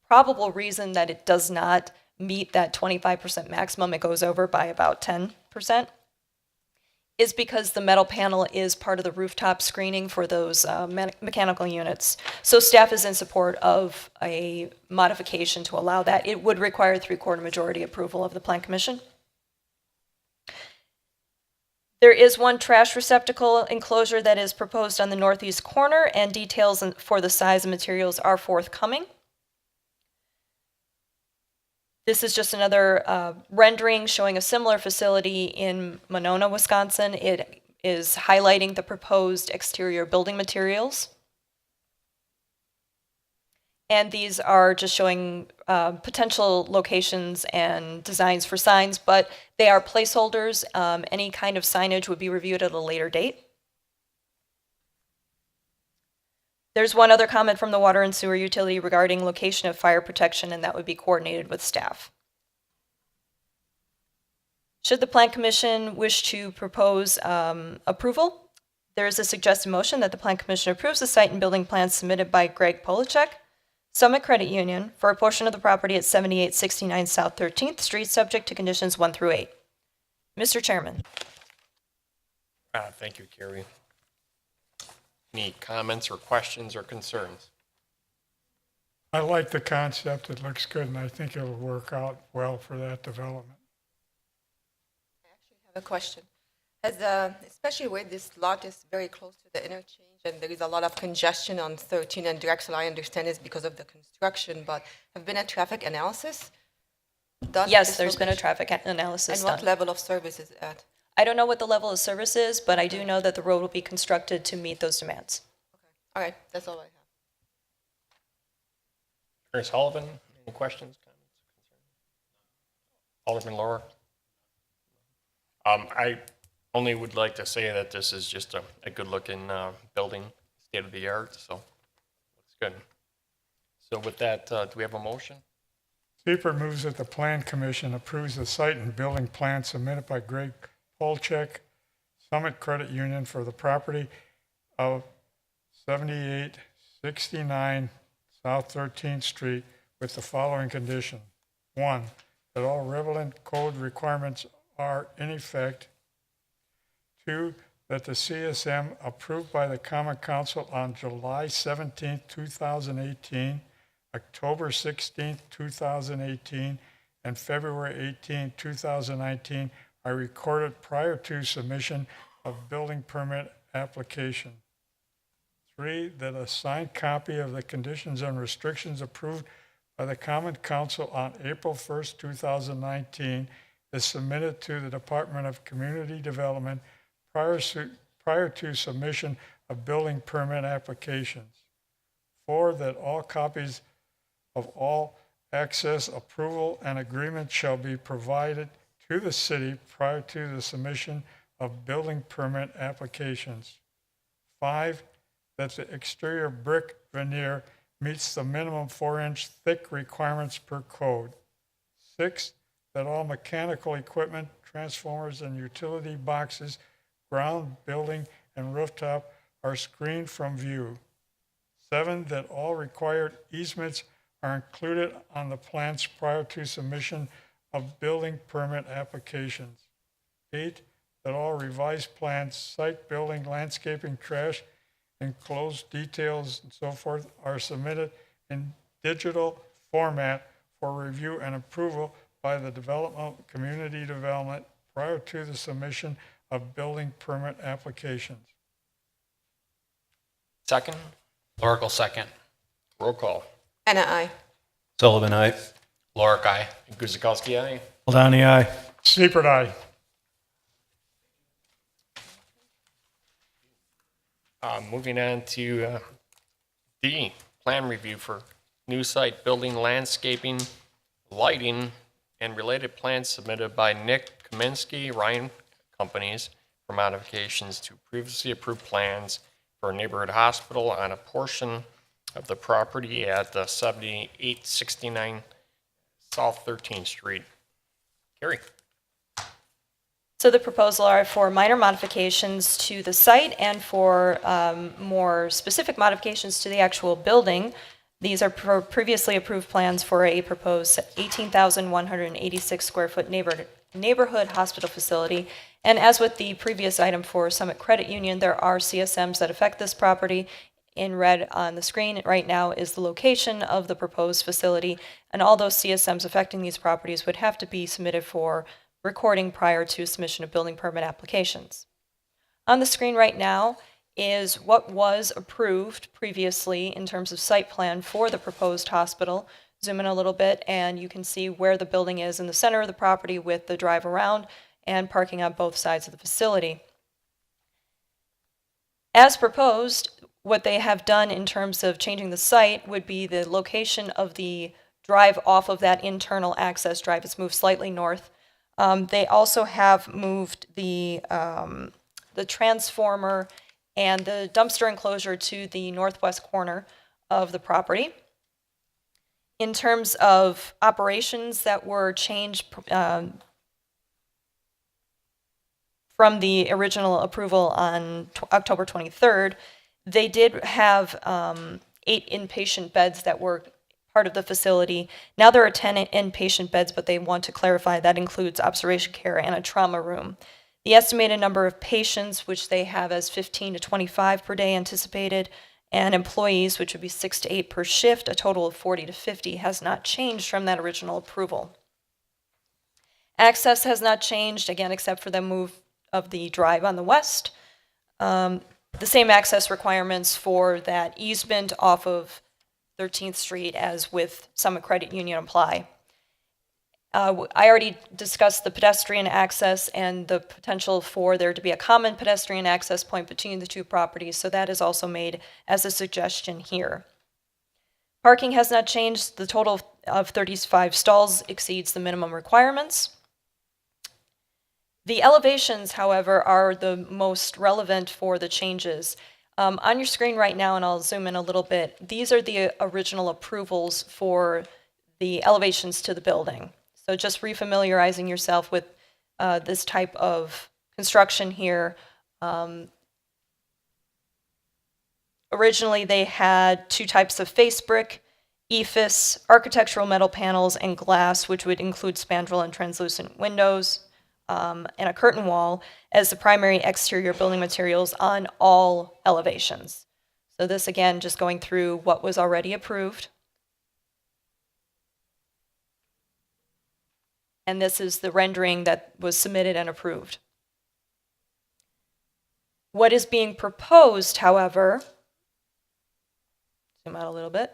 probable reason that it does not meet that 25% maximum, it goes over by about 10%, is because the metal panel is part of the rooftop screening for those mechanical units. So staff is in support of a modification to allow that. It would require 3/4 majority approval of the Plan Commission. There is one trash receptacle enclosure that is proposed on the northeast corner, and details for the size and materials are forthcoming. This is just another rendering showing a similar facility in Monona, Wisconsin. It is highlighting the proposed exterior building materials. And these are just showing potential locations and designs for signs, but they are placeholders. Any kind of signage would be reviewed at a later date. There's one other comment from the water and sewer utility regarding location of fire protection, and that would be coordinated with staff. Should the Plan Commission wish to propose approval, there is a suggested motion that the Plan Commission approves the site and building plans submitted by Greg Polachek, Summit Credit Union, for a portion of the property at 7869 South 13th Street, subject to conditions 1 through 8. Mr. Chairman. Thank you, Carrie. Any comments or questions or concerns? I like the concept. It looks good, and I think it'll work out well for that development. I have a question. Especially where this lot is very close to the interchange and there is a lot of congestion on 13 and Drexel, I understand is because of the construction, but have been a traffic analysis done? Yes, there's been a traffic analysis and done. what level of service is it at? I don't know what the level of service is, but I do know that the road will be constructed to meet those demands. All right, that's all I have. Ms. Sullivan, any questions, comments, concerns? Alderman Laura? I only would like to say that this is just a good-looking building, state-of-the-art, so looks good. So with that, do we have a motion? Speaker moves that the Plan Commission approves the site and building plan submitted by Greg Polachek, Summit Credit Union, for the property of 7869 South 13th Street with the following condition. 1, that all relevant code requirements are in effect. 2, that the CSM approved by the Common Council on July 17, 2018, October 16, 2018, and February 18, 2019 are recorded prior to submission of building permit application. 3, that a signed copy of the conditions and restrictions approved by the Common Council on April 1, 2019 is submitted to the Department of Community Development prior to submission of building permit applications. 4, that all copies of all access, approval, and agreement shall be provided to the city prior to the submission of building permit applications. 5, that the exterior brick veneer meets the minimum 4-inch thick requirements per code. 6, that all mechanical equipment, transformers, and utility boxes, ground, building, and rooftop are screened from view. 7, that all required easements are included on the plans prior to submission of building permit applications. 8, that all revised plans, site, building, landscaping, trash, enclosed details, and so forth are submitted in digital format for review and approval by the Community Development prior to the submission of building permit applications. Second, Oracle second. roll call. Anna, I. Sullivan, aye. Lorik, aye. Guzekowski, aye. Ladani, aye. Seifert, aye. Moving on to D, plan review for new site, building, landscaping, lighting, and related plans submitted by Nick Kaminsky, Ryan Companies for modifications to previously approved plans for a neighborhood hospital on a portion of the property at 7869 South 13th Street. Carrie. So the proposal are for minor modifications to the site and for more specific modifications to the actual building. These are previously approved plans for a proposed 18,186 square foot neighborhood hospital facility. And as with the previous item for Summit Credit Union, there are CSMs that affect this property. In red on the screen right now is the location of the proposed facility, and all those CSMs affecting these properties would have to be submitted for recording prior to submission of building permit applications. On the screen right now is what was approved previously in terms of site plan for the proposed hospital. Zoom in a little bit and you can see where the building is in the center of the property with the drive around and parking on both sides of the facility. As proposed, what they have done in terms of changing the site would be the location of the drive off of that internal access drive. It's moved slightly north. They also have moved the transformer and the dumpster enclosure to the northwest corner of the property. In terms of operations that were changed from the original approval on October 23rd, they did have 8 inpatient beds that were part of the facility. Now there are 10 inpatient beds, but they want to clarify that includes observation care and a trauma room. The estimated number of patients, which they have as 15 to 25 per day anticipated, and employees, which would be 6 to 8 per shift, a total of 40 to 50, has not changed from that original approval. Access has not changed, again, except for the move of the drive on the west. The same access requirements for that easement off of 13th Street as with Summit Credit Union apply. I already discussed the pedestrian access and the potential for there to be a common pedestrian access point between the two properties, so that is also made as a suggestion here. Parking has not changed. The total of 35 stalls exceeds the minimum requirements. The elevations, however, are the most relevant for the changes. On your screen right now, and I'll zoom in a little bit, these are the original approvals for the elevations to the building. So just refamiliarizing yourself with this type of construction here. Originally, they had 2 types of face brick, EIFS, architectural metal panels, and glass, which would include spandrel and translucent windows, and a curtain wall as the primary exterior building materials on all elevations. So this, again, just going through what was already approved. And this is the rendering that was submitted and approved. What is being proposed, however, zoom out a little bit,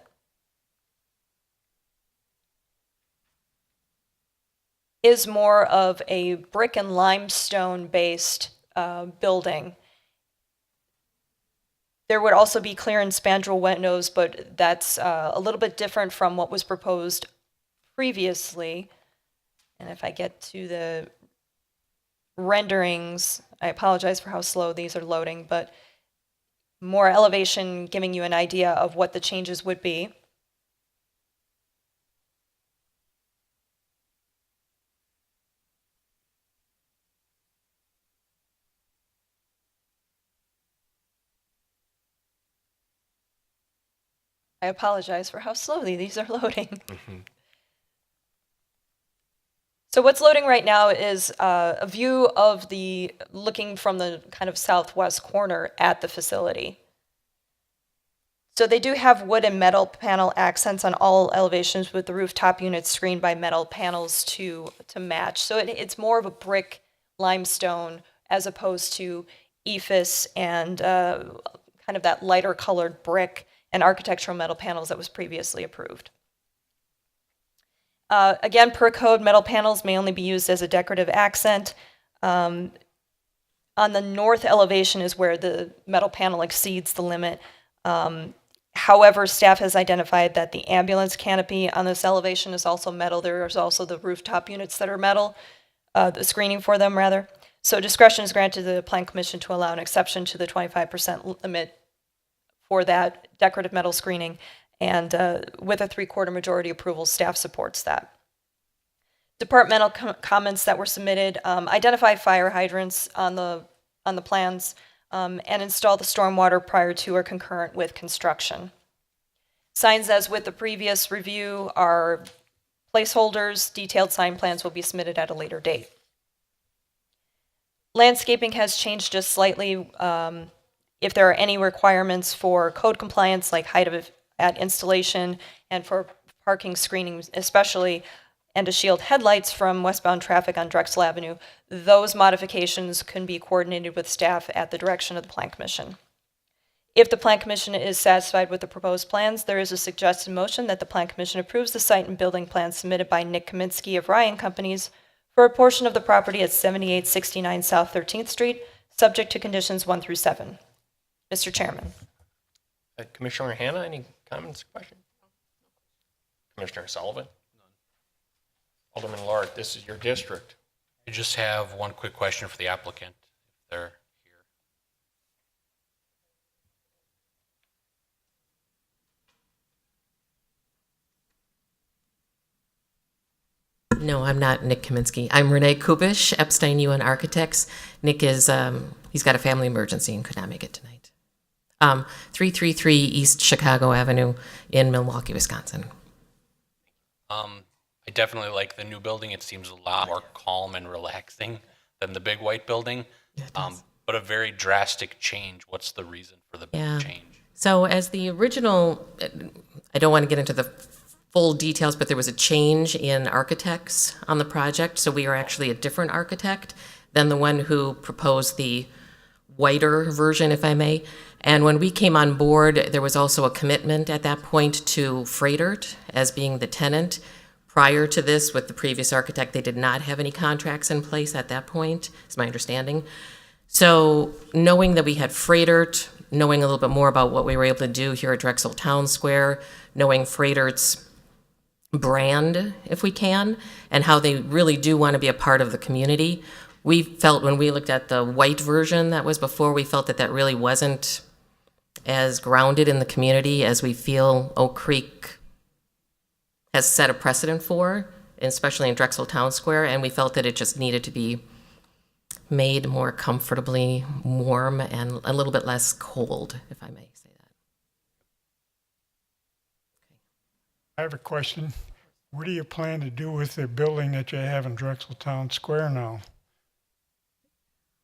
is more of a brick and limestone based building. There would also be clear and spandrel windows, but that's a little bit different from what was proposed previously. And if I get to the renderings, I apologize for how slow these are loading, but more elevation giving you an idea of what the changes would be. I apologize for how slowly these are loading. So what's loading right now is a view of looking from the kind of southwest corner at the facility. So they do have wood and metal panel accents on all elevations, with the rooftop units screened by metal panels to match. So it's more of a brick limestone as opposed to ephes and kind of that lighter colored brick and architectural metal panels that was previously approved. Again, per code, metal panels may only be used as a decorative accent. On the north elevation is where the metal panel exceeds the limit. However, staff has identified that the ambulance canopy on this elevation is also metal. There's also the rooftop units that are metal, the screening for them rather. So discretion is granted to the Plan Commission to allow an exception to the 25% limit for that decorative metal screening. And with a 3/4 majority approval, staff supports that. Departmental comments that were submitted identify fire hydrants on the plans and install the stormwater prior to or concurrent with construction. Signs, as with the previous review, are placeholders. Detailed sign plans will be submitted at a later date. Landscaping has changed just slightly. If there are any requirements for code compliance, like height at installation and for parking screening especially, and to shield headlights from westbound traffic on Drexel Avenue, those modifications can be coordinated with staff at the direction of the Plan Commission. If the Plan Commission is satisfied with the proposed plans, there is a suggested motion that the Plan Commission approves the site and building plans submitted by Nick Kaminsky of Ryan Companies for a portion of the property at 7869 South 13th Street, subject to conditions 1 through 7. Mr. Chairman. Commissioner Hanna, any comments or questions? Commissioner Sullivan? Alderman Lord, this is your district. I just have one quick question for the applicant, if they're here. No, I'm not Nick Kaminsky. I'm Renee Kubish, Epstein UN Architects. Nick is, he's got a family emergency and could not make it tonight. 333 East Chicago Avenue in Milwaukee, Wisconsin. I definitely like the new building. It seems a lot more calm and relaxing than the big white building. But a very drastic change. What's the reason for the big change? So as the original, I don't want to get into the full details, but there was a change in architects on the project. So we are actually a different architect than the one who proposed the whiter version, if I may. And when we came on board, there was also a commitment at that point to Freidert as being the tenant. Prior to this, with the previous architect, they did not have any contracts in place at that point, is my understanding. So knowing that we had Freidert, knowing a little bit more about what we were able to do here at Drexel Town Square, knowing Freidert's brand, if we can, and how they really do want to be a part of the community, we felt when we looked at the white version that was before, we felt that that really wasn't as grounded in the community as we feel Oak Creek has set a precedent for, especially in Drexel Town Square, and we felt that it just needed to be made more comfortably warm and a little bit less cold, if I may say that. I have a question. What do you plan to do with the building that you have in Drexel Town Square now?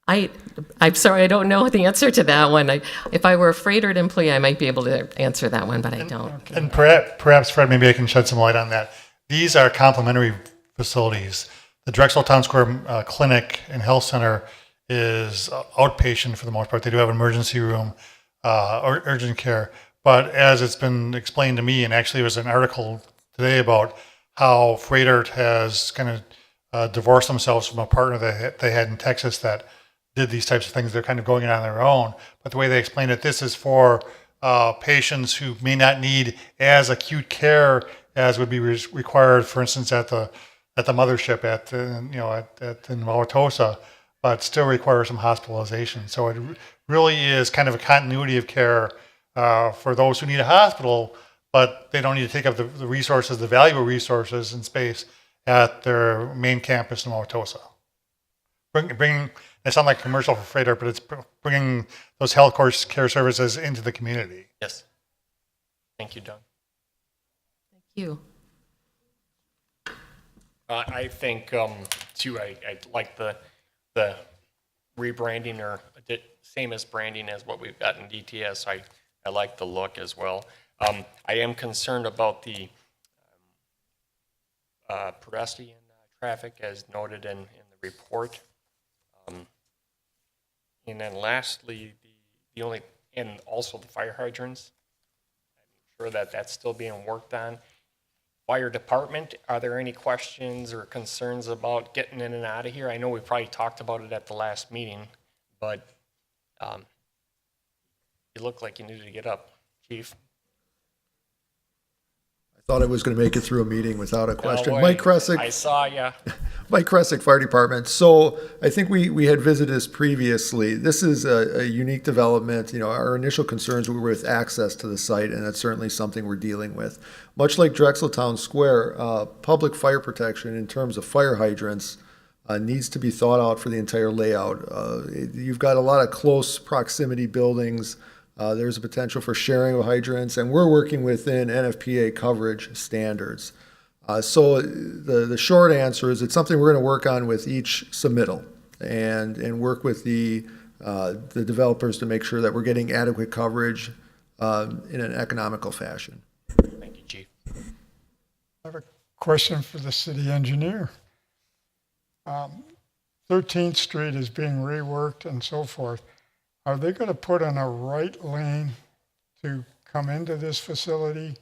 I'm sorry, I don't know the answer to that one. If I were a Freidert employee, I might be able to answer that one, but I don't. And perhaps, Fred, maybe I can shed some light on that. These are complementary facilities. The Drexel Town Square Clinic and Health Center is outpatient for the most part. They do have an emergency room or urgent care. But as it's been explained to me, and actually there was an article today about how Freidert has kind of divorced themselves from a partner that they had in Texas that did these types of things. They're kind of going on their own. But the way they explained it, this is for patients who may not need as acute care as would be required, for instance, at the mothership at in Wauwatosa, but still require some hospitalization. So it really is kind of a continuity of care for those who need a hospital, but they don't need to take up the resources, the valuable resources and space at their main campus in Wauwatosa. It sounds like a commercial for Freidert, but it's bringing those health care services into the community. Yes. Thank you, Doug. You. I think, too, I like the rebranding or same as branding as what we've got in DTS. I like the look as well. I am concerned about the pedestrian traffic as noted in the report. And then lastly, and also the fire hydrants. I'm sure that that's still being worked on. Fire department, are there any questions or concerns about getting in and out of here? I know we probably talked about it at the last meeting, but you look like you needed to get up, Chief. Thought I was going to make it through a meeting without a question. No way. Mike Kresick. I saw ya. Mike Kresick, Fire Department. So I think we had visited this previously. This is a unique development. You know, our initial concerns were with access to the site, and that's certainly something we're dealing with. Much like Drexel Town Square, public fire protection in terms of fire hydrants needs to be thought out for the entire layout. You've got a lot of close proximity buildings. There's a potential for sharing of hydrants, and we're working within NFPA coverage standards. So the short answer is it's something we're going to work on with each submittal and work with the developers to make sure that we're getting adequate coverage in an economical fashion. Thank you, Chief. I have a question for the city engineer. 13th Street is being reworked and so forth. Are they going to put in a right lane to come into this facility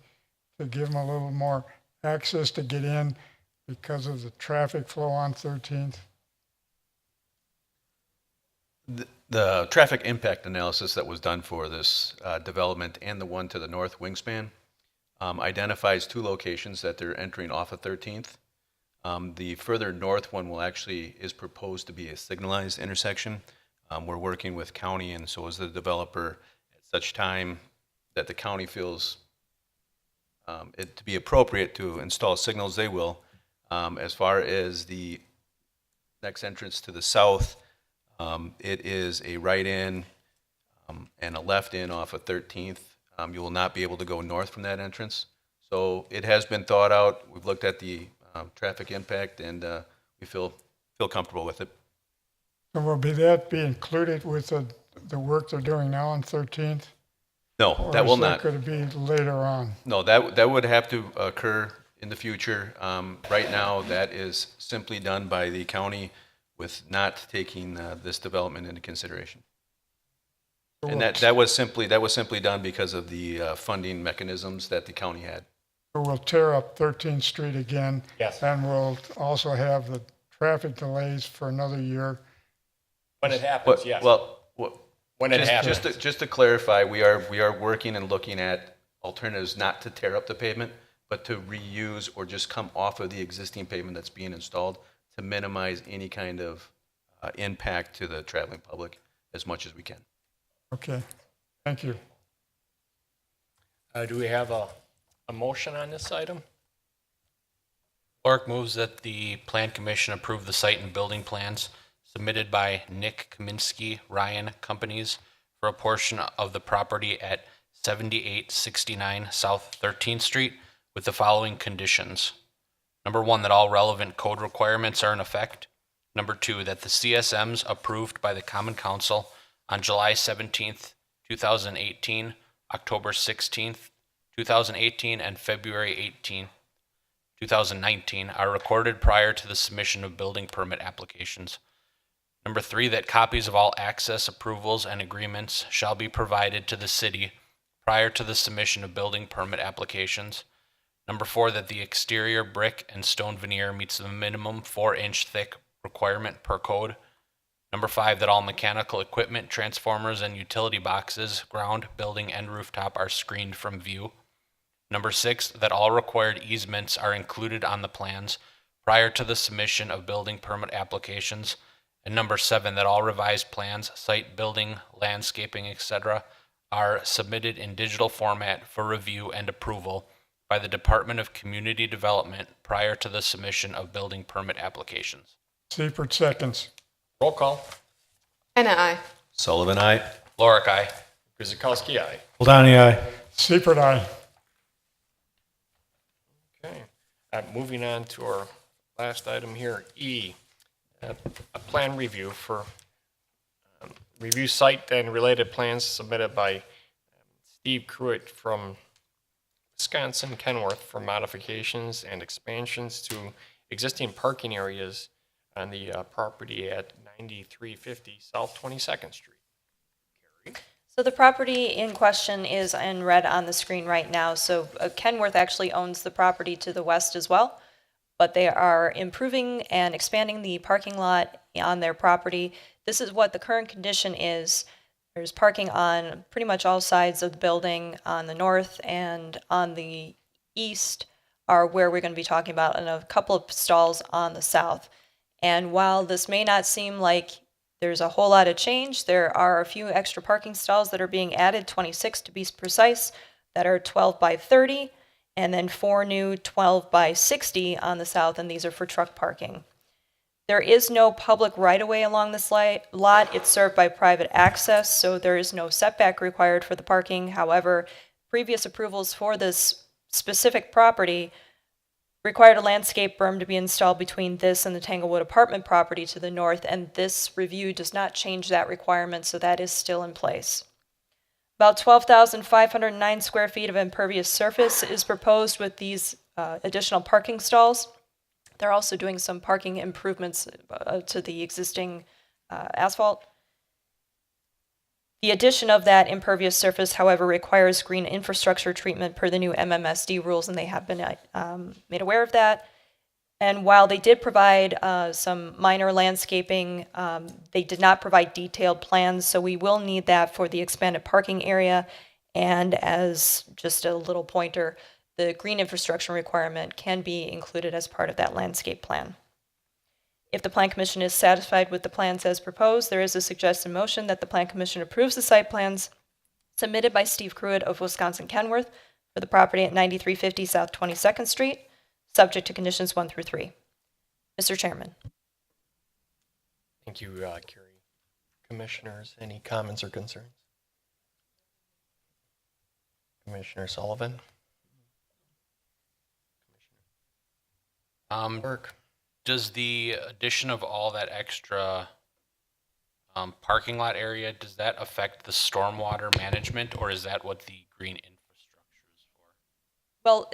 to give them a little more access to get in because of the traffic flow on 13th? The traffic impact analysis that was done for this development and the one to the north wingspan identifies two locations that they're entering off of 13th. The further north one is proposed to be a signalized intersection. We're working with county, and so is the developer. At such time that the county feels it to be appropriate to install signals, they will. As far as the next entrance to the south, it is a right-in and a left-in off of 13th. You will not be able to go north from that entrance. So it has been thought out. We've looked at the traffic impact, and we feel comfortable with it. So will that be included with the work they're doing now on 13th? No, Or that will is not. Could it be later on? No, that would have to occur in the future. Right now, that is simply done by the county with not taking this development into consideration. And that was simply done because of the funding mechanisms that the county had. So we'll tear up 13th Street again. Yes. And we'll also have the traffic delays for another year. When it happens, yes. When it happens. Just to clarify, we are working and looking at alternatives not to tear up the pavement, but to reuse or just come off of the existing pavement that's being installed to minimize any kind of impact to the traveling public as much as we can. Okay, thank you. Do we have a motion on this item? Lorick moves that the Plan Commission approve the site and building plans submitted by Nick Kaminsky Ryan Companies for a portion of the property at 7869 South 13th Street with the following conditions. Number 1, that all relevant code requirements are in effect. Number 2, that the CSMs approved by the Common Council on July 17th, 2018, October 16th, 2018, and February 18th, 2019 are recorded prior to the submission of building permit applications. Number 3, that copies of all access approvals and agreements shall be provided to the city prior to the submission of building permit applications. Number 4, that the exterior brick and stone veneer meets the minimum 4-inch thick requirement per code. Number 5, that all mechanical equipment, transformers, and utility boxes, ground, building, and rooftop are screened from view. Number 6, that all required easements are included on the plans prior to the submission of building permit applications. And number 7, that all revised plans, site building, landscaping, etc., are submitted in digital format for review and approval by the Department of Community Development prior to the submission of building permit applications. Seifert seconds. Roll call. Anna, aye. Sullivan, aye. Lorick, aye. Guzikowski, aye. Ladani, aye. Seifert, aye. Moving on to our last item here, E, a plan review for review site and related plans submitted by Steve Pruitt from Wisconsin Kenworth for modifications and expansions to existing parking areas on the property at 9350 South 22nd Street. So the property in question is in red on the screen right now. So Kenworth actually owns the property to the west as well, but they are improving and expanding the parking lot on their property. This is what the current condition is. There's parking on pretty much all sides of the building on the north, and on the east are where we're going to be talking about, and a couple of stalls on the south. And while this may not seem like there's a whole lot of change, there are a few extra parking stalls that are being added, 26 to be precise, that are 12 by 30, and then 4 new 12 by 60 on the south, and these are for truck parking. There is no public right-of-way along this lot. It's served by private access, so there is no setback required for the parking. However, previous approvals for this specific property required a landscape berm to be installed between this and the Tanglewood apartment property to the north, and this review does not change that requirement, so that is still in place. About 12,509 square feet of impervious surface is proposed with these additional parking stalls. They're also doing some parking improvements to the existing asphalt. The addition of that impervious surface, however, requires green infrastructure treatment per the new MMSD rules, and they have been made aware of that. And while they did provide some minor landscaping, they did not provide detailed plans, so we will need that for the expanded parking area. And as just a little pointer, the green infrastructure requirement can be included as part of that landscape plan. If the Plan Commission is satisfied with the plans as proposed, there is a suggested motion that the Plan Commission approves the site plans submitted by Steve Pruitt of Wisconsin Kenworth for the property at 9350 South 22nd Street, subject to conditions 1 through 3. Mr. Chairman. Thank you, Carrie. Commissioners, any comments or concerns? Commissioner Sullivan? Burke? Does the addition of all that extra parking lot area, does that affect the stormwater management, or is that what the green infrastructure is for? Well,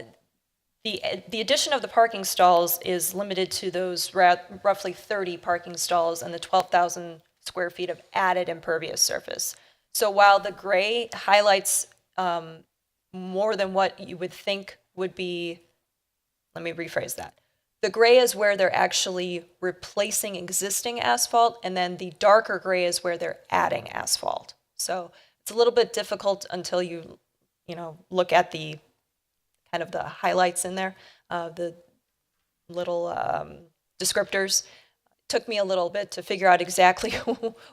the addition of the parking stalls is limited to those roughly 30 parking stalls and the 12,000 square feet of added impervious surface. So while the gray highlights more than what you would think would be, let me rephrase that. The gray is where they're actually replacing existing asphalt, and then the darker gray is where they're adding asphalt. So it's a little bit difficult until you look at the kind of the highlights in there, the little descriptors. Took me a little bit to figure out exactly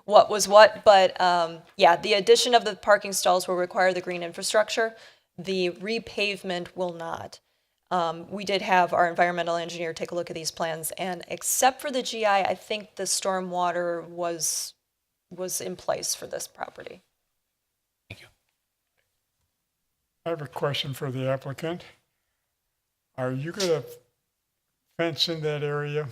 what was what, but yeah, the addition of the parking stalls will require the green infrastructure. The repavement will not. We did have our environmental engineer take a look at these plans, and except for the GI, I think the stormwater was in place for this property. Thank you. I have a question for the applicant. Are you going to fence in that area?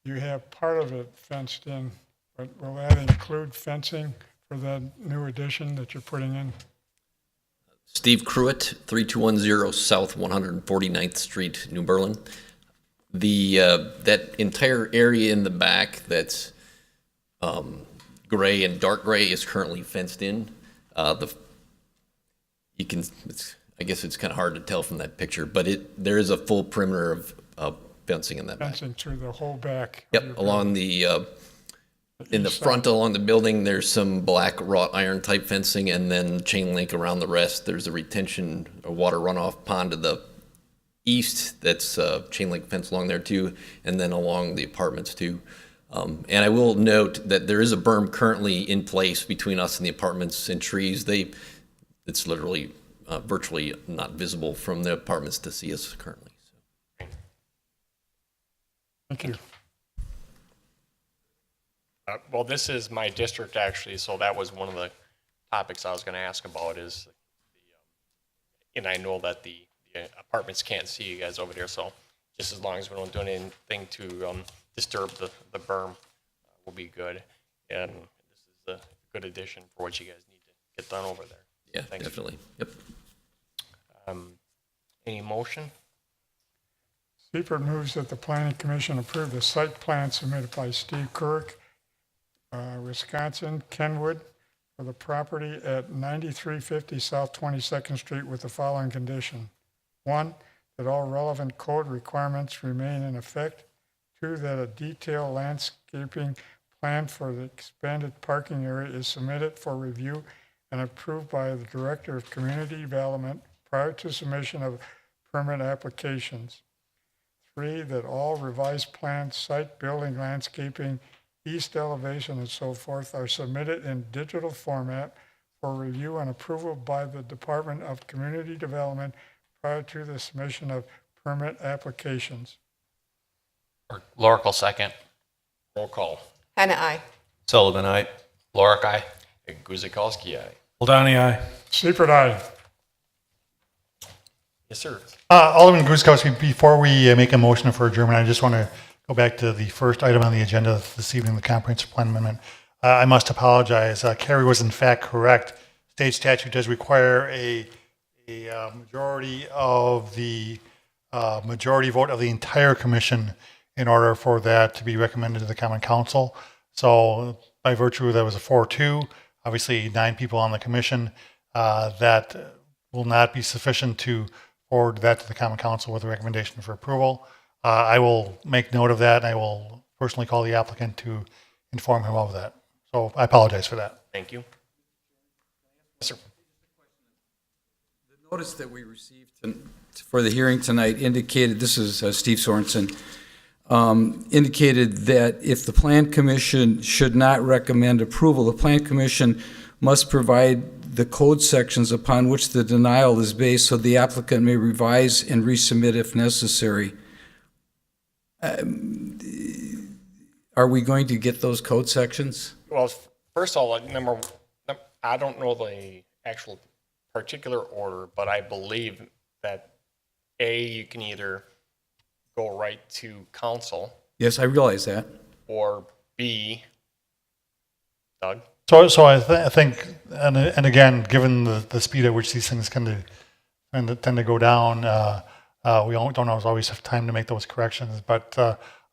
You have part of it fenced in, but will that include fencing for the new addition that you're putting in? Steve Pruitt, 3210 South 149th Street, New Berlin. That entire area in the back that's gray and dark gray is currently fenced in. I guess it's kind of hard to tell from that picture, but there is a full perimeter of fencing in that back. Fencing through the whole back? Yep, along in the front along the building, there's some black wrought iron type fencing, and then chain link around the rest. There's a water runoff pond to the east that's chain link fence along there too, and then along the apartments too. And I will note that there is a berm currently in place between us and the apartments and trees. It's literally virtually not visible from the apartments to see us currently. So. Thank you. Well, this is my district actually, so that was one of the topics I was going to ask about is, and I know that the apartments can't see you guys over there, so just as long as we don't do anything to disturb the berm, will be good. And this is a good addition for what you guys need to get done over there. Yeah, Thanks. definitely. Yep. Any motion? Seifert moves that the planning commission approve the site plan submitted by Steve Kirk, Wisconsin, Kenwood, for the property at 9350 South 22nd Street with the following condition. 1, that all relevant code requirements remain in effect. 2, that a detailed landscaping plan for the expanded parking area is submitted for review and approved by the Director of Community Development prior to submission of permit applications. 3, that all revised plans, site building, landscaping, east elevation, and so forth are submitted in digital format for review and approval by the Department of Community Development prior to the submission of permit applications. Lorick, second. Roll call. Hannah, I. Sullivan, aye. Lorick, aye. Guzekowski, aye. Ladani, aye. Seifert, aye. Yes, sir. Alderman Guzekowski, before we make a motion for adjournment, I just want to go back to the first item on the agenda this evening, the comprehensive plan amendment. I must apologize. Carrie was in fact correct. State statute does require a majority of the majority vote of the entire commission in order for that to be recommended to the Common Council. So by virtue, that was a 4-2. Obviously, 9 people on the commission. That will not be sufficient to forward that to the Common Council with a recommendation for approval. I will make note of that, and I will personally call the applicant to inform him of that. So I apologize for that. Thank you. Yes, sir. The notice that we received for the hearing tonight indicated, this is Steve Sorensen, indicated that if the Plan Commission should not recommend approval, the Plan Commission must provide the code sections upon which the denial is based so the applicant may revise and resubmit if necessary. Are we going to get those code sections? Well, first of all, I don't know the actual particular order, but I believe that you can either go right to council, Yes, I realize that. or B, Doug? So I think, and again, given the speed at which these things tend to go down, we don't always have time to make those corrections. But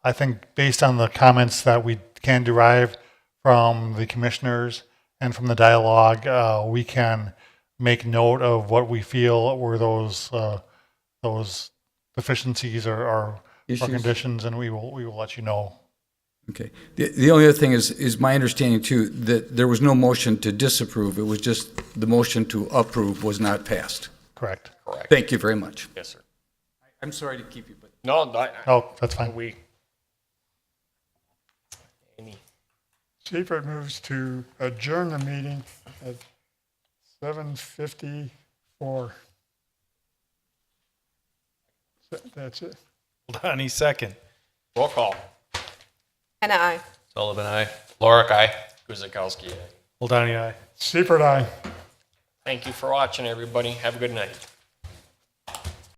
I think based on the comments that we can derive from the commissioners and from the dialogue, we can make note of what we feel were those deficiencies or conditions, and we will let you know. Okay. The only other thing is my understanding too, that there was no motion to disapprove. It was just the motion to approve was not passed. Correct. Correct. Thank you very much. Yes, sir. I'm sorry to keep you, but. No, that's fine. Seifert moves to adjourn the meeting at 7:54. That's it. Ladani, second. Roll call. Hannah, I. Sullivan, aye. Lorick, aye. Guzekowski, aye. Ladani, aye. Seifert, aye. Thank you for watching, everybody. Have a good night.